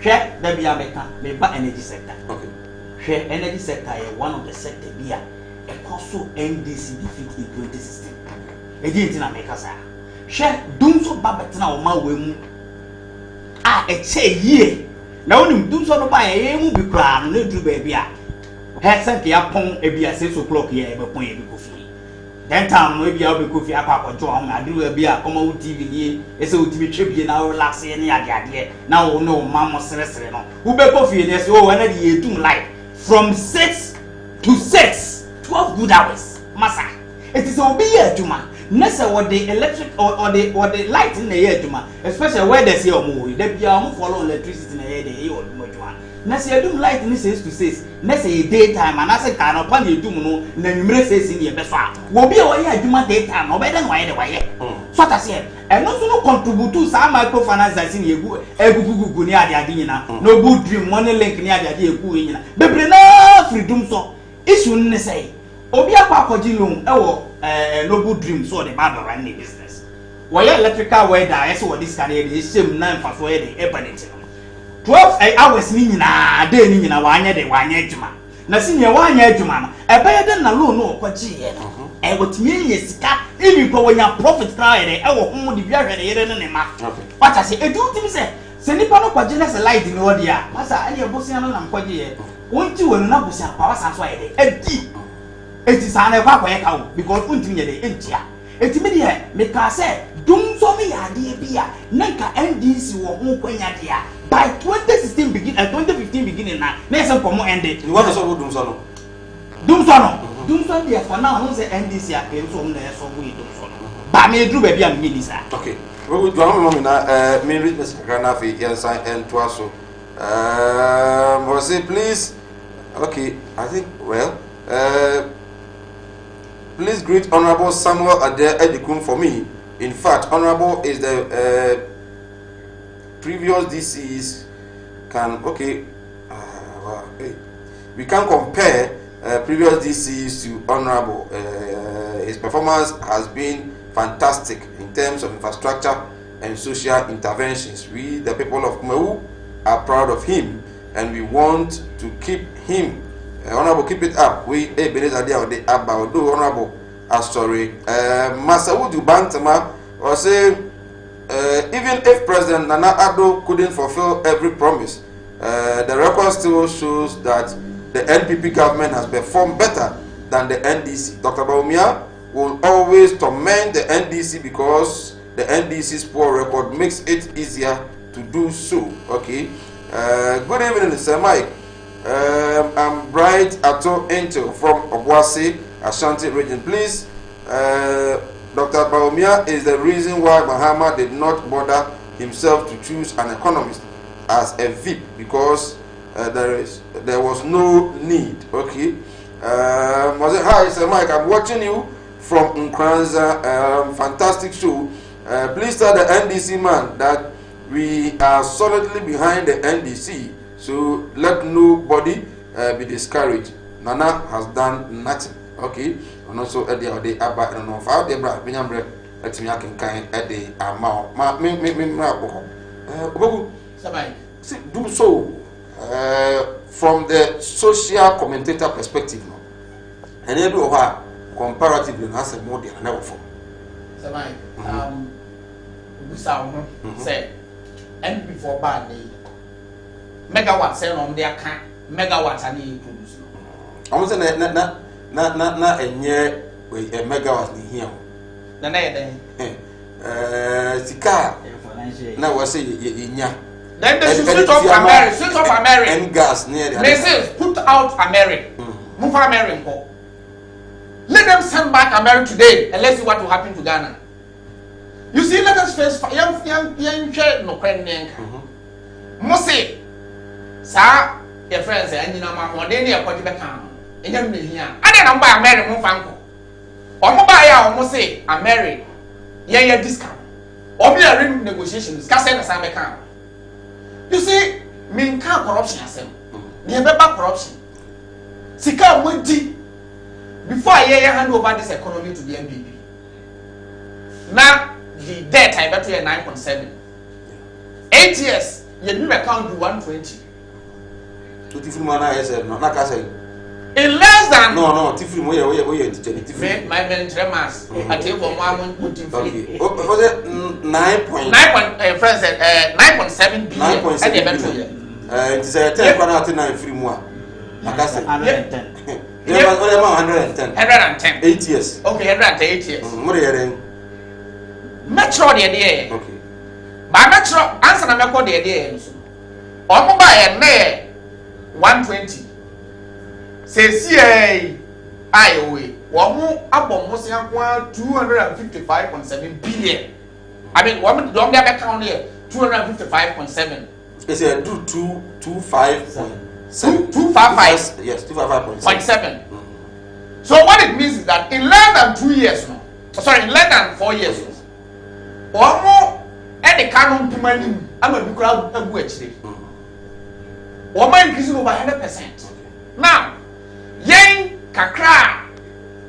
Speaker 6: Share the be American, me ba energy sector.
Speaker 1: Okay.
Speaker 6: Share energy sector is one of the sector here. E also NDC defeat in 2016. E di ntina make us. Share dum so ba betina o ma we mu. E che yie. Na onim dum so no ba ye mu bi kra no duru ba bia. He se ke apon e bia 6 o'clock ye be pon ye bi kofi. Then time we be able to coffee akwa jo am na do be a come out TV ni e se otimi twebie na relax ye ne ade na wo no mammo sere no wo be coffee ni se o na de yetum light from 6 to 6 12 good hours massa it is obi ye aduma na se what the electric or the light in the ye aduma especially where they say omo dey bia omo follow electricity na ye dey e oduma aduma na se adum light ni 6 to 6 na say daytime and say kan opa na edum no na nwumre sesi ne be so a wo bi a wo ye adwuma daytime no be den waye de waye so ta say eno so no contribute sa microfinance asi ne egugugugu ni ade nyina no good dream money link ni ade egu nyina bebre na freedom so issue ne say obi akwa akwaji loan e wo no good dream so the bad run the business wo ye electrical welder yes wo this can dey shame na mfa so ye dey ebanete 12 hours ni nyina day ni nyina wanye adwuma na senior wanye adwuma no ebe de na loan no kwaji ye no wotimi nye sika even ko wonya profit tra ye wo ho de bia hwere ye ne ma what I say edu timi se nipa no kwaji na se light ni wodi a masa ene ebosia no na kwaji ye wonti wonu na bosia pa wasa so ye de edi eti sa na kwa ye ka wo because untimi ye de entia etimi de me ka se dum so me ya de bia na nka NDC wo ho kwanya de a by 2016 begin 2015 beginning na say komo ended
Speaker 1: you want to so dum so no
Speaker 6: dum so dey for now no say NDC a ke so na so we dum so ba me dru ba bia me ni sa
Speaker 1: okay we do am mo na me read message kana fi yansan and to aso say please okay I think well please greet Honorable Samuel Ade Edikun for me. In fact, Honorable is the previous DCs can we can compare previous DCs to Honorable. His performance has been fantastic in terms of infrastructure and social interventions. We, the people of Kumewu, are proud of him and we want to keep him. Honorable, keep it up. We although Honorable sorry, Masaudu Bantama or say even if President Nana Addo couldn't fulfill every promise, the record still shows that the NPP government has performed better than the NDC. Dr. Bawumia will always torment the NDC because the NDC's poor record makes it easier to do so. Okay. Good evening, Sir Mike. I'm Bright Ato Intel from Obuasi, Ashanti region. Please, Dr. Bawumia is the reason why Mahama did not bother himself to choose an economist as a VIP because there was no need. Okay. Hi, Sir Mike. I'm watching you from Nkranza. Fantastic show. Please tell the NDC man that We are solidly behind the NDC, so let nobody be discouraged. Nana has done nothing. Okay, and also at the other about and on fire, the brand, Binyambre, let me kind at the amount. Do so from the social commentator perspective, and every of her comparatively has a more than never for.
Speaker 5: Say, and before bad megawatts say on their can megawatts and he produce.
Speaker 1: Almost na enye a megawatt in here.
Speaker 5: Na na
Speaker 1: sika na was say inya.
Speaker 5: Then they should switch off America,
Speaker 1: and gas near the
Speaker 5: they say put out America. Move America. Let them send back America today and let's see what will happen to Ghana. You see, let us face young child no cranny. Mose, sir, your friends, and you know, my one day near Portugal. And you're here. I don't buy American Fanco. Or buy our Mose, America. Yeah, discount. Or be a ring negotiations, Cassan and Sam account. You see, mean can't corruption yourself. Near paper corruption. Sika would deep before I hand over this economy to the MPP. Now, the debt I bet you 9.7. 8 years, your new account to 120.
Speaker 1: To Tifumana, I said, no, like I said.
Speaker 5: In less than
Speaker 1: no, Tifum, where
Speaker 5: my men tremas. I tell you for 1 put in free.
Speaker 1: Was it 9.7
Speaker 5: friends said 9.7 billion.
Speaker 1: 9.7 billion. It's a 10 free more. Like I said, 110.
Speaker 5: 110.
Speaker 1: 8 years.
Speaker 5: Okay, 108 years.
Speaker 1: What are you doing?
Speaker 5: Metro the idea.
Speaker 1: Okay.
Speaker 5: By Metro, answer na meko the idea. Omo buy na 120. Say CA IOA. Omo abom mo se akwa 255.7 billion. I mean, woman don't get account here 255.7.
Speaker 1: It's a 255.7.
Speaker 5: 255.
Speaker 1: Yes, 255.7.
Speaker 5: So what it means is that in less than 2 years now, sorry, in less than 4 years, Omo any canon to money, I'm a big crowd of which day. Omo increasing over 100%. Now, yen kakra,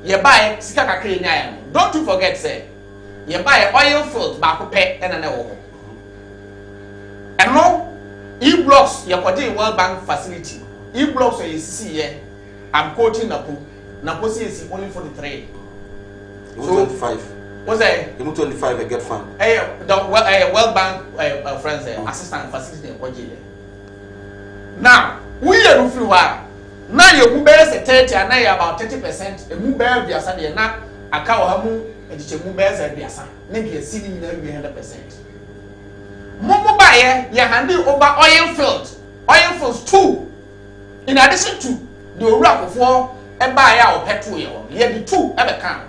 Speaker 5: you buy sika kakra nyayan. Don't you forget, say, you buy oil field, back pay and an hour. And no, E-blocks, you're putting World Bank facility. E-blocks, you see here, I'm quoting Napo. Napo is only 43.
Speaker 1: So 25.
Speaker 5: What's that?
Speaker 1: You 25 a get fund.
Speaker 5: The World Bank friends, assistant facility in now, we are looking for now you move bears 30 and now about 30%. A move bear be a Sunday now, a cow hamu, and the move bears at Biasa. Maybe a city in 100%. Momo buyer, you're handing over oil fields too. In addition to the rock for a buyer or petrol, you have the two ever come.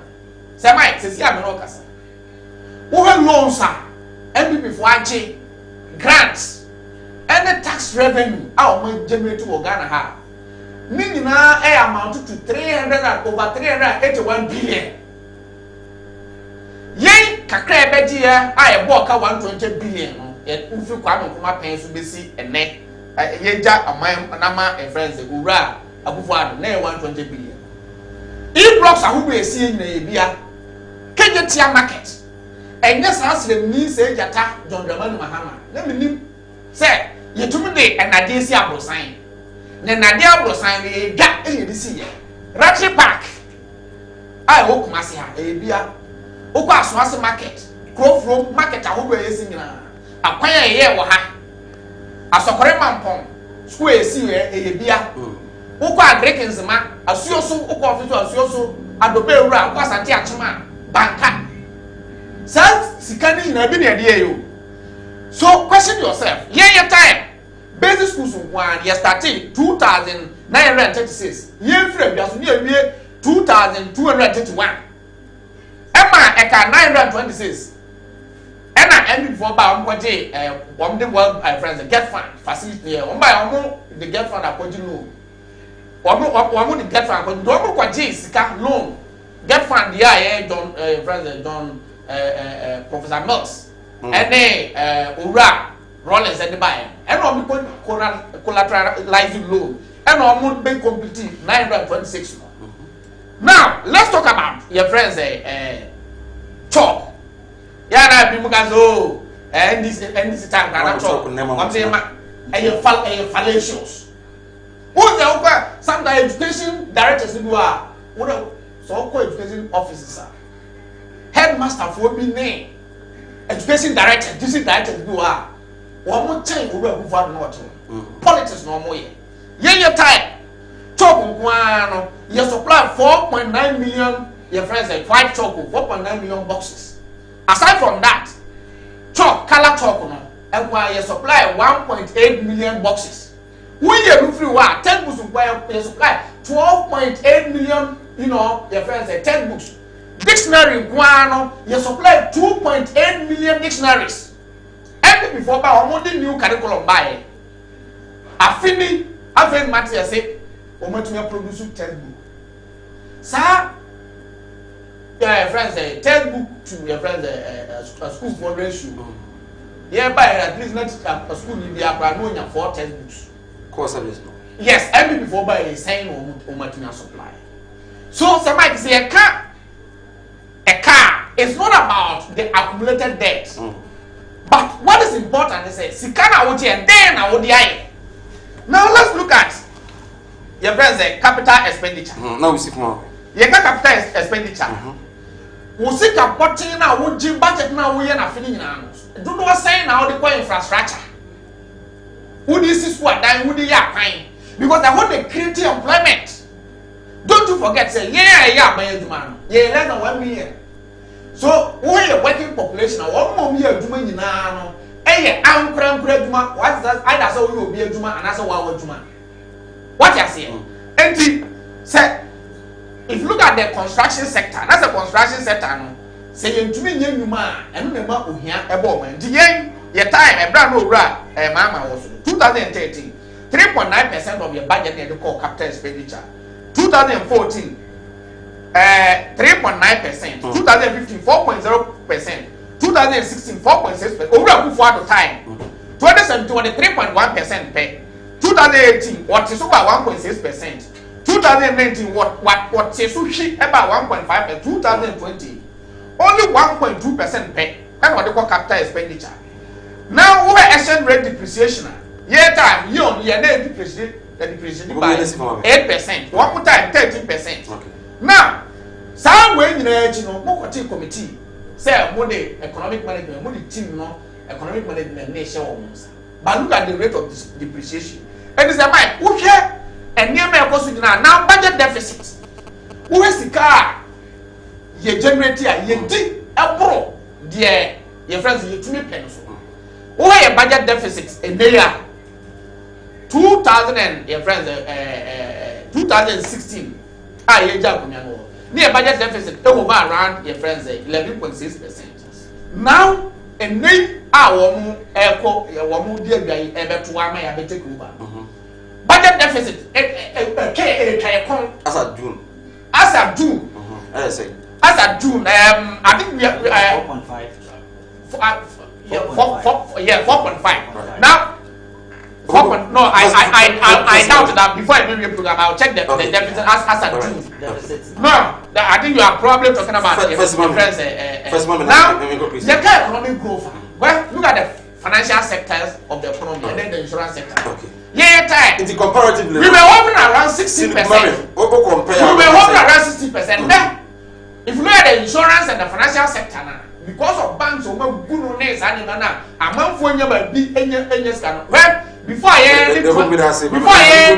Speaker 5: Samai says, Yamanocas. Who have loans, sir, and before I grants and the tax revenue our money generate to Ghana have. Meaning now, amounted to 381 billion. Yay, Kakra Bedia, I bought 120 billion. Yet, if you come from my pants to be see a neck, a jack, a man, and friends, a hurrah, a buffalo, near 120 billion. E-blocks are who we see in the Bia. Kejetia market. And yes, as the me say, Jata, John Dramani Mahama. Let me say, you told me and I did see a bro sign. Then I did bro sign, we got this year. Ratchet Park. I hope Masia, a Bia. Oka Swasi market. Grove Road market, I hope we're singing. Acquire a year or ha. A soccer mampon. Square see a Bia. Oka Drakens man, a Sioso, Oka official, a Sioso, and the Bell Round, was a Tiachman. Banka. Sir, Sikani in a billion. So question yourself. Yeah, time. Basic schools one year starting 2,936. Year frame just near 2,231. Emma Eka 926. Emma ended for about one the world friends get fund facility. One by the get fund according to one the get fund. Don't go Sika loan. Get fund yeah, John President John Professor Mills. And then Ura
Speaker 7: Rollins and the buyer. And on the collateralizing loan. And on big competitive 926. Now, let's talk about your friends, Chop. Yeah, Bimugazo, and this time, I'm talking and your fallacious. Who's the some education directors who are so education officers, headmaster for me name, education director, district directors who are one more time who will move on. Politics no more. Yeah, time. Chop one, you supply 4.9 million, your friends say white chocolate, 4.9 million boxes. Aside from that, chalk, color chalk, and why you supply 1.8 million boxes. We you free what 10 books where you supply 12.8 million, your friends say 10 books. Dictionary guano, you supply 2.8 million dictionaries. Every before by almost new curriculum by Affini, Afen Matia say, Omotumia produce 10 book. Sir, your friends say 10 book to your friends a school for ratio. Hereby at least not a school in the Abranonia for 10 books.
Speaker 1: Course of this.
Speaker 7: Yes, every before by a sign Omotumia supply. So somebody say a car is not about the accumulated debt. But what is important is say Sikana Oti and then I would die. Now let's look at your friends capital expenditure.
Speaker 1: Now we see more.
Speaker 7: You got capital expenditure. We see capital now, we budget now, we are feeling now. Do not say now the core infrastructure. Who this is what dying, who they are paying. Because I want to create employment. Don't you forget, say, yeah, my man. Yeah, less than 1 million. So, we are working population, 1 more year, doing now. Hey, I'm cram, what's that? I saw you be a Juma and I saw what Juma. What you say? And say, if you look at the construction sector, that's a construction sector. No, say you to me, you man, and remember who here a woman. The yen, your time, a brand new bra, a mama was 2013, 3.9% of your budget in the core capital expenditure. 2014, 3.9%. 2015, 4.0%. 2016, 4.6%. Over a good at the time. 2017, 3.1% pay. 2018, what is over 1.6%. 2019, what is about 1.5%. 2020, only 1.2% pay. That's what they call capital expenditure. Now, over exchange rate depreciation, year time, year depreciation by 8%. One more time, 13%. Okay. Now, some way in the committee say, money, economic management, money team, no economic management nation. But look at the rate of depreciation. And it's a mind, who here and near my cost now budget deficit. Who is the car? You generate here, you did a pro, dear, your friends, you to me pencil. Who are a budget deficit a year? 2000 and your friends, 2016. Near budget deficit over around your friends 11.6%. Now, a name our echo, your mood, dear guy, ever to one may take over. Budget deficit, as at June. As at June. As at June, I think we are 4.5. 4.5. Now, no, I doubt that before I do your program, I'll check the deficit as at June. No, I think you are probably talking about first moment. Now, the economic growth. Well, look at the financial sectors of the economy and then the insurance sector. Okay. Yeah, time. It's comparatively. We were hovering around 60%. We were hovering around 60%. Then, if you look at the insurance and the financial sector now, because of banks, before I end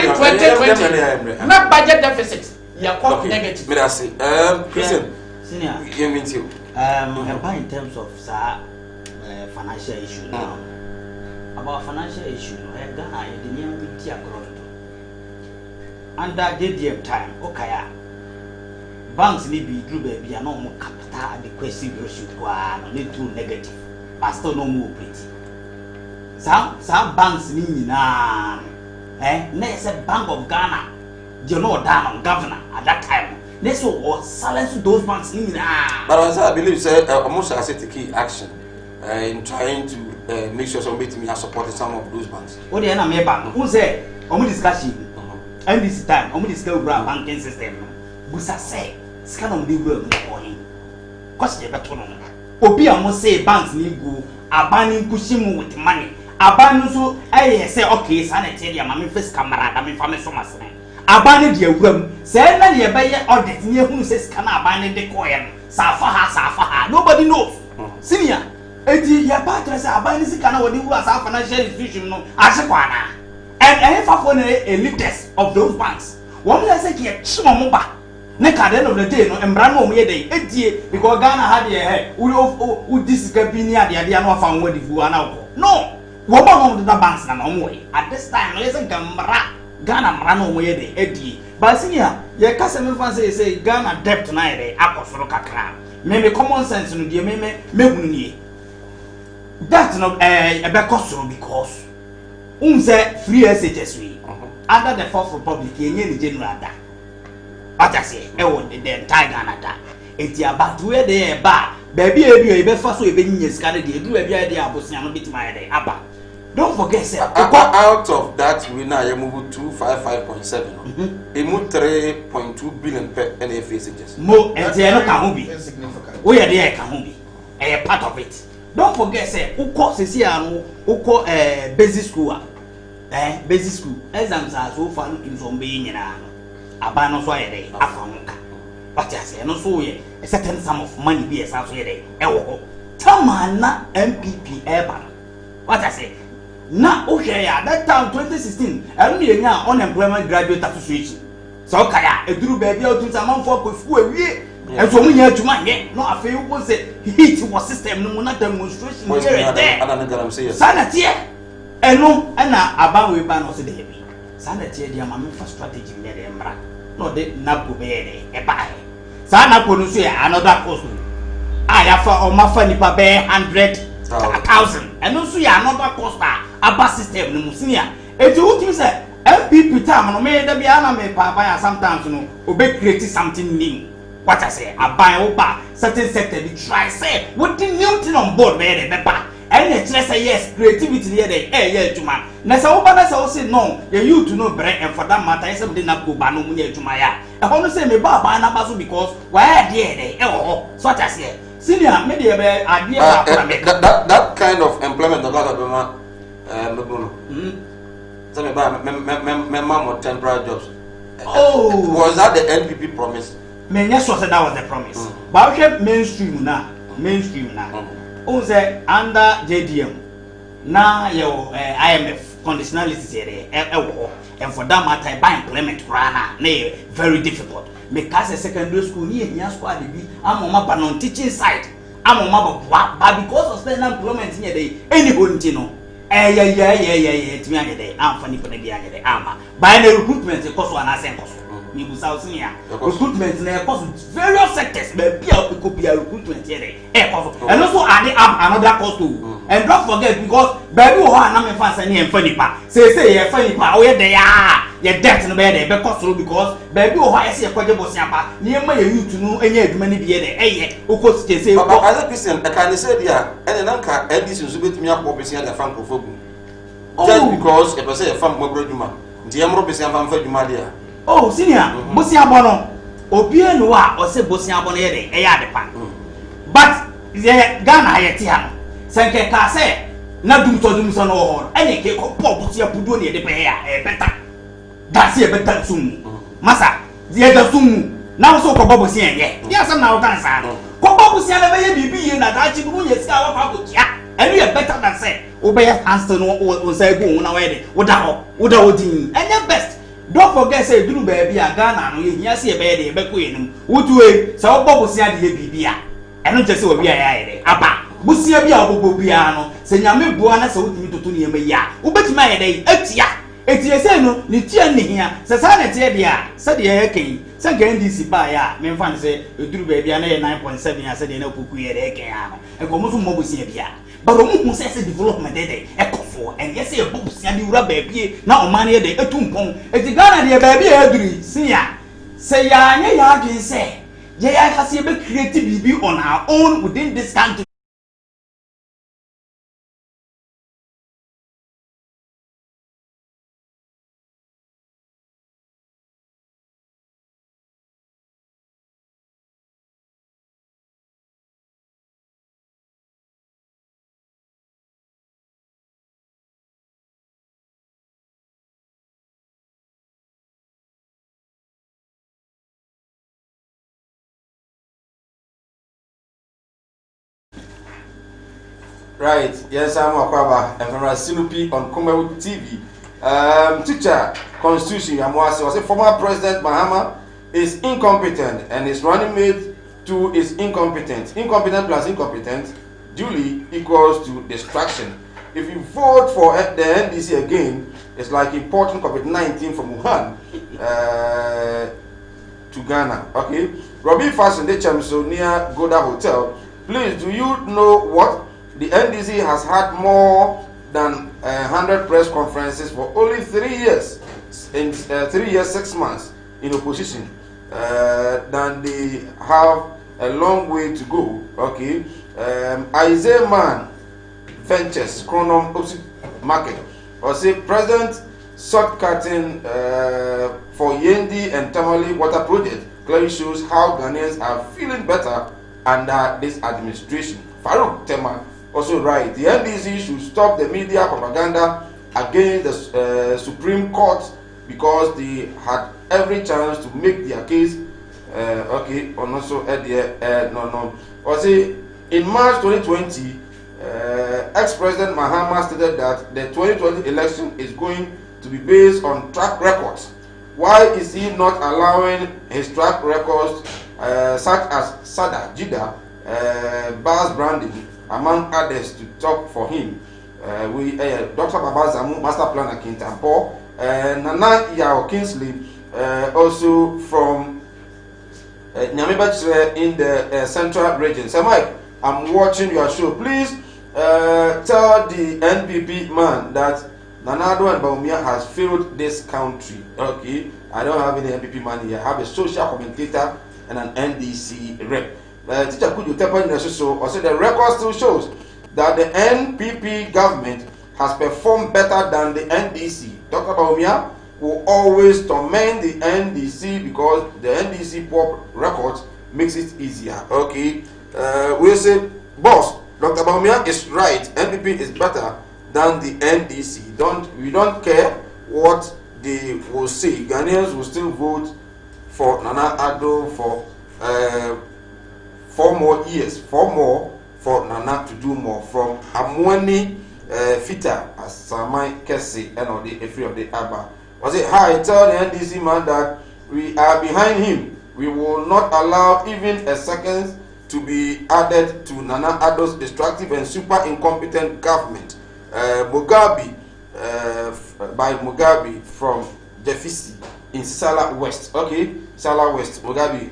Speaker 7: in 2020, not budget deficit, you are quite negative.
Speaker 6: Christian, in terms of financial issue now, about financial issue, Ghana, the new under DDM time, okay. Banks may be true, baby, and no more capital adequacy ratio, need to negative, but still no more pretty. Some banks mean next Bank of Ghana, you know, down governor at that time. This was silence to those banks.
Speaker 1: But as I believe, sir, almost as a key action in trying to make sure somebody to me has supported some of those banks.
Speaker 6: What the end me bank? Who say? Omo discussion. And this time, omo discuss about banking system. Busa say, scan on the world no money. Cause you better no. Obi amo say banks need go abaning pushing with money. Abanu so eh say okay, sana tell ya mama first camera, I mean family so much. Abanu de awuram. Say na de be ye audit ni ehunu say scan abanu de koye. Safa ha. Nobody knows. Senior eti ya patra say abanu sika na wodi wu as a financial institution no asekwana. And for leaders of those banks. One let's say here chimo ba. Na at the end of the day no embra no mo ye dey edie because Ghana had here who this gabini ade no afa nwadi fu ana. No. Wo ba no the banks na no way. At this time no yes gambra Ghana mra no mo ye dey edie. But senior ye ka se me fan say Ghana debt na dey akosoro kakra. Me common sense no dey me hunu nie. That no e be kosoro because free SHS we under the Fourth Republic yenye ni general da. What I say the entire Ghana da. Enti about where they ba baby e be fa so e be nyi sika de edu e bia de abosia no bitima de aba. Don't forget say
Speaker 1: out of that we now you move to 5.7. E move 3.2 billion per NFSHS.
Speaker 6: Mo enti no ka ho bi. We ye de ka ho bi. E part of it. Don't forget say uko sisi anu uko basic school basic school exams are so far in some being nyina abano so yede afanka what you say no so ye a certain sum of money be as so yede ewo tama na MPP eba what I say na o hwe ya that time 2016 enu ye nya unemployment graduate association so kaya eduru ba bia otu sama mfo kofu awie enso munya atuma nye no afei wo say heat was system no mu na demonstration here there sanate eno na abawe ba no se de bi sanate dia ma me fa strategy me de mra no de napo be de e ba sanapo no so ya another cost ya fa o ma fa nipa be 100,000 eno so ya another cost aba system no mu senior eti utimi se MPP time no me da bia na me papa ya sometimes no obe create something new. What I say, I buy over certain sector, we try say, what the new thing on board where they buy. And the say yes, creativity here they yeah to man. Nasa over nasa say no, you to know bread and for that matter, something not go banu munye to maya. I want to say me baba na basu because why there they so what I say. Senior, maybe idea
Speaker 1: that kind of employment of Alabama tell me about my mom or temporary jobs.
Speaker 6: Oh,
Speaker 1: was that the NPP promise?
Speaker 6: Many so said that was the promise. But we have mainstream now. On say under JDM now your IMF conditionalities here and for that matter by implement rana very difficult. Because a secondary school near squad be I'm on my banon teaching side. I'm on my but because of stand employment here they anybody you know. Yeah. To me day. I'm funny for the day. By the recruitment the cost one as cost. Ni busa senior recruitment na cost various sectors be bia recruitment here and also add another cost too. And don't forget because baby ho na me fan say na emfa nipa say ye fa nipa o ye dey ye debt no be dey be cost because baby ho ya say kwaje bosia pa na ma ye youth no enya aduma ni bi dey eye o cost say
Speaker 1: but as a Christian I can say dia and na nka edison so betumi akọ besia da fan kofogu just because e person e fan mo broduma ndi emro besia fan fa duma dia.
Speaker 6: Oh, senior, Bosia Bono, Obie Noa, or say Bosia Bonne, a yard pan. But Ghana Yetian, Sanke Case, Nadum Todumson or any cake of Bosia Pudunia de Paya, better. That's a better soon. Massa, the other soon, now so Cobosia, yes, I'm now dancing. Cobosia, baby, and that you will scour Pabutia, and we are better than say, Obey Hanston or say, go on away, without and your best. Don't forget say duru baby a Ghana no ye see e be de be ko enum wotuwe se obo busia de bibia eno je se obi aya de aba busia bia obo bia no se nyame bua na se wotumi toto ne yema ya wobetumi aye de atia etie se no ne tia ne hia se sa na tie de a se de ye kan se kan NDC ba ya me mfa ne se duru baby na ye 9.7 ya se de na opoku ye de kan ya no e ko mo so mo busia bia but omo say development dey ekofo and yes e bubusia di wura baabie na oman ye dey etumpon eti Ghana dey baabie aduri sia say ya anya ya adwen say ye ya kase be create bibi on our own within this country.
Speaker 1: Right. Yes, I'm Akwaba. I'm from Sinupi on Kumewood TV. Teacher, Constitution, was a former President Mahama is incompetent and his running mate too is incompetent. Incompetent plus incompetent duly equals to distraction. If you vote for the NDC again, it's like importing COVID-19 from Wuhan to Ghana. Okay. Robbie Fashion, the Chamso near Goda Hotel. Please, do you know what? The NDC has had more than 100 press conferences for only 3 years, in 3 years, 6 months in opposition. Then they have a long way to go. Okay. Isaiah Man Ventures, Chronom Market, or say President shortcutting for Yendi and Tamale water project clearly shows how Ghanaians are feeling better under this administration. Farouk Tema also right. The NDC should stop the media propaganda against the Supreme Court because they had every chance to make their case. Okay, or also no. Or say in March 2020, ex-President Mahama stated that the 2020 election is going to be based on track records. Why is he not allowing his track records, such as Sada, Jida, Bas Branding, among others, to talk for him? Dr. Baba Zamu, Master Planner Kintampo, Nana Yao Kingsley, also from Nyamibach in the Central Region. So, Mike, I'm watching your show. Please tell the NPP man that Nanado and Baumia has failed this country. Okay, I don't have any NPP man here. I have a social commentator and an NDC rep. Teacher, could you tell me so? Also, the record still shows that the NPP government has performed better than the NDC. Dr. Baumia will always torment the NDC because the NDC poor records makes it easier. Okay, we say, boss, Dr. Baumia is right. NPP is better than the NDC. We don't care what they will say. Ghanaians will still vote for Nana Addo for 4 more years. 4 more for Nana to do more. From Amwani Fita as Samai Kesi and or the Efri of the Abba. Was it hi? Tell the NDC man that we are behind him. We will not allow even a second to be added to Nana Addo's destructive and super incompetent government. Mugabe, by Mugabe from Jeffisi in Salah West. Okay, Salah West. Mugabe,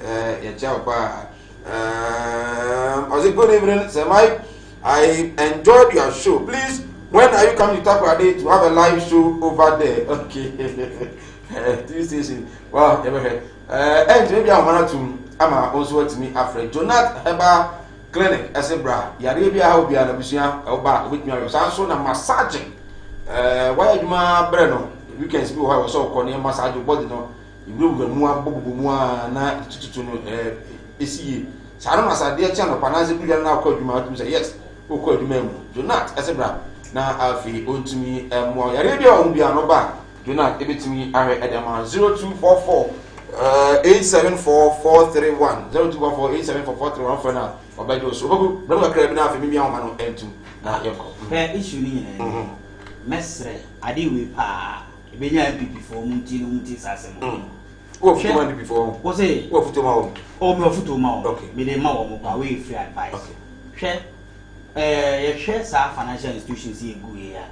Speaker 1: good evening, Sir Mike. I enjoyed your show. Please, when are you coming to Takoradi to have a live show over there? Okay. Tuesday. Wow, never heard. And maybe I'm also to me after Jonathan Heba Clinic, Esebra, Yarabia, will be an abusia, or with me, I was also massaging. Why you ma Breno? You can speak how I was so corny massage your body. No, you will be more na to see. Sarum as a dear channel, Panazzi, now called you out to say yes, who called you memo. Jonathan Esebra, now Alfie, own to me, more Yarabia won't be an oba. Jonathan, give it to me, I at the amount 0244. 874-431 0244-874-431 for now. Or by those who don't crab enough for me on M2.
Speaker 6: Fair issue in Mestre, I did with Pa, Benya before Muntis as a
Speaker 1: what before?
Speaker 6: Was it?
Speaker 1: What tomorrow?
Speaker 6: Oh, no, for tomorrow.
Speaker 1: Okay.
Speaker 6: Be the more away free advice. Okay. Share financial institutions here, good here.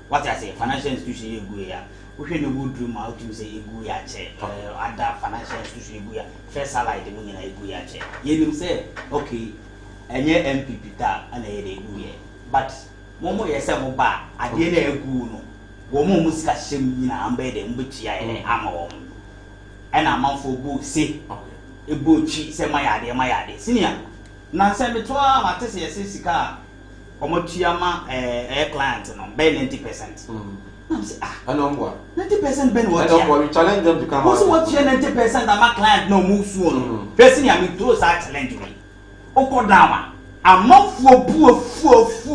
Speaker 6: What I say, financial institution here, good here. We can go dream out to say Iguya check, other financial institution Iguya, first salary the money Iguya check. You say, okay, and your MPP tap and a Iguya. But Momo Yasamo Bar, I did a guno. Womo Muskashim in Ambed and Butchia and Amom. And a month for good say, a butchi, say my idea, senior. Nansen between Matis Sisica, Omotiama, a client, no, pay 90%.
Speaker 1: I know what
Speaker 6: 90% Ben what
Speaker 1: you challenge them to come out.
Speaker 6: Also, what 90% of my client no move soon. Person, I mean, those are challenge me. Okodama, a month for poor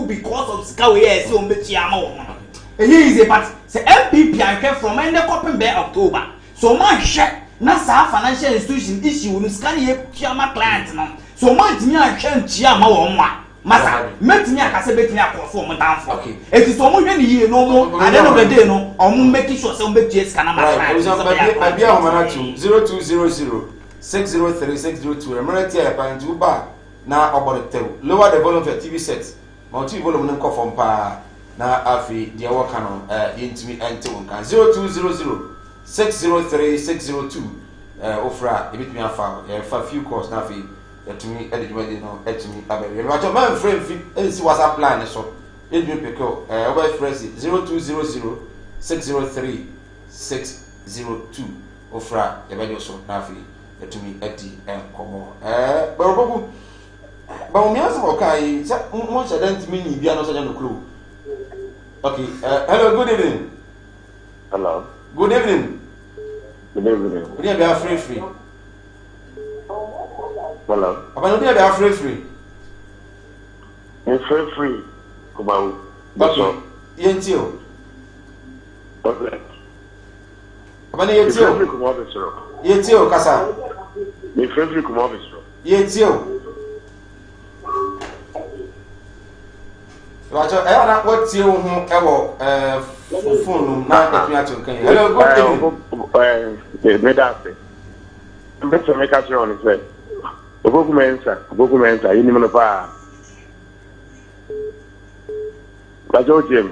Speaker 6: because of Scowy, so much Yamo. He is a but say MPP I came from any coping by October. So much check, Nasa financial institution issue, no scanning Chiama clients. So much me I can't Chiama on one.
Speaker 8: masa metini akase betini akofo mo danfo eti so mo hwe ni yie no mo at the end of the day no omo make sure say o be ties kana masa
Speaker 1: bia ho mana 0200 603 emirati ya panju ba na oboretew lower the volume of your TV set multi volume no nkofo mpa na afi de wo kano yentimi ente wonka 0200 603 602 ofra ebitimi afa fa few course na afi yetumi ededwede no etimi abere ma to man frame fi ensi WhatsApp plan so edwin peko over fresh 0200 603 602 ofra ebede so na afi yetumi edi enkomo boroboku ba o miaso okai se mo se dan timi ni bia no so no clue. Okay, hello, good evening.
Speaker 4: Hello.
Speaker 1: Good evening.
Speaker 4: Good evening.
Speaker 1: We are free.
Speaker 4: Hello.
Speaker 1: About we are free.
Speaker 4: You're free. Come on.
Speaker 1: Okay. Yentio.
Speaker 4: Okay.
Speaker 1: About yentio.
Speaker 4: Come on, sir.
Speaker 1: Yentio kasa.
Speaker 4: You're free. Come on, sir.
Speaker 1: Yentio. Wacho na wotie wo hu ewo phone na etumi atonkan. Hello, good evening.
Speaker 4: Medase. Mbeso meka sure on say. Oboku mensa, yini mo pa. Wacho jem.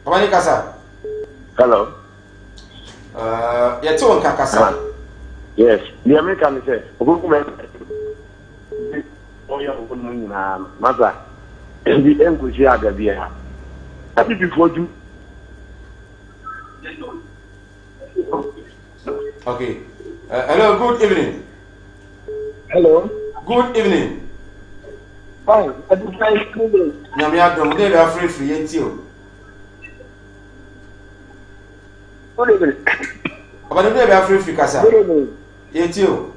Speaker 1: Abani kasa.
Speaker 4: Hello.
Speaker 1: Yeti won kasa.
Speaker 4: Yes, the American say, oboku mensa. Oya won mu nyina, maza. The English Agabia. Happy before you.
Speaker 1: Okay. Hello, good evening.
Speaker 3: Hello.
Speaker 1: Good evening.
Speaker 3: Fine. I do try school.
Speaker 1: Nyame adom dey be free yentio.
Speaker 3: Good evening.
Speaker 1: Abani dey be free kasa.
Speaker 3: Good evening.
Speaker 1: Yentio.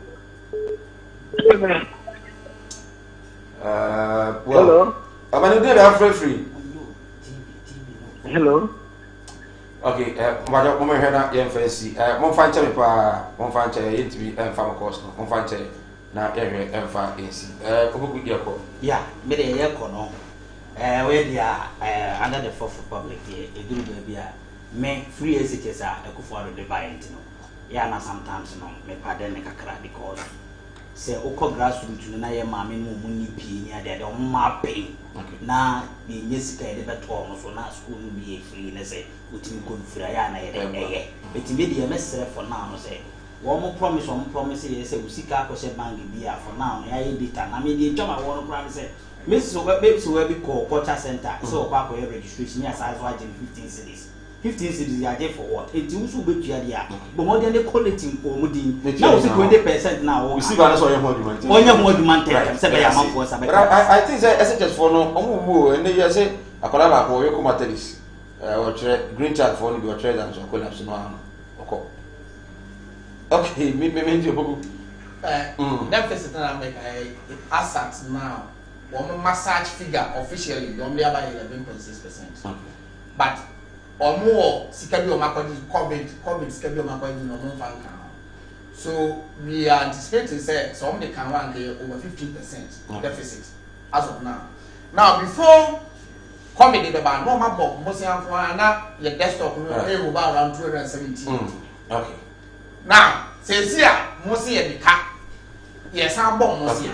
Speaker 3: Good evening.
Speaker 1: Well.
Speaker 3: Hello.
Speaker 1: Abani dey be free.
Speaker 3: Hello.
Speaker 1: Okay, mwajo mo hena ye fancy. Mo fa nche me pa, mo fa nche yentimi emfa mo course no. Mo fa nche na yehwe emfa ensi. Obugu die ko.
Speaker 6: Yeah, me dey ye ko no. We dia under the Fourth Republic here, e duru be bia. Me free SHS ekufo ado de buy ntino. Yeah, na sometimes no me pardon me kakra because say okọ grassroots no na ye maame no mu ni pii ni ade o ma pay na be nyesika ye de beto no so na school no be free na say utimi ko free ya na ye de eye betimi de mesere for now no say wo mo promise ye say usika ko she bank bia for now ya ye data na me de joma wo no plan say Mrs. we be call culture center so kwa ko registration ya size wa 15 cities 15 cities ya dey for what? It also be to dia. But more than the quality omudi. Now 20% now.
Speaker 1: We see ba so your demand.
Speaker 6: Onye more demand say be am for sabe.
Speaker 1: I think say SHS for no omumu and you say akola na ko we ko matelis. O tre green card for no be o tre dan so collapse no ano. Oko. Okay, me nje boku.
Speaker 7: That person na make assets now. One massage figure officially only about 11.6%. But or more sikabi o makodi COVID sikabi o makodi no mo fan kan. So we are anticipating say some they can one day over 15% deficit as of now. Now before COVID the ban no mabo mo se anfo na your desktop no e go ba around 217.
Speaker 1: Okay.
Speaker 7: Now say sia mo se ye bika yes am bon mo se.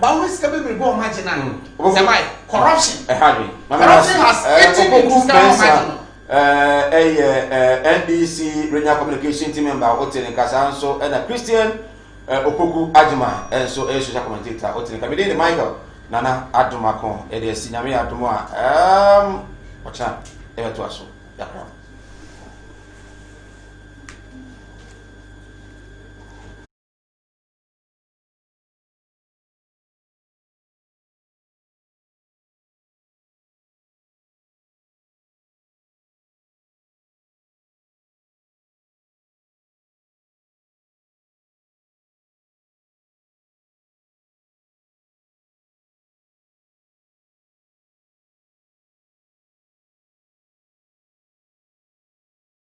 Speaker 7: But we sikabi be go imagine say my corruption. Corruption has eaten into our NDC Regional Communication Team member Otene Kasanso and a Christian Opoku Ajima and so a social commentator Otene Kamide Michael Nana Adumakon and the Sinyami Aduma Wacha ever to us.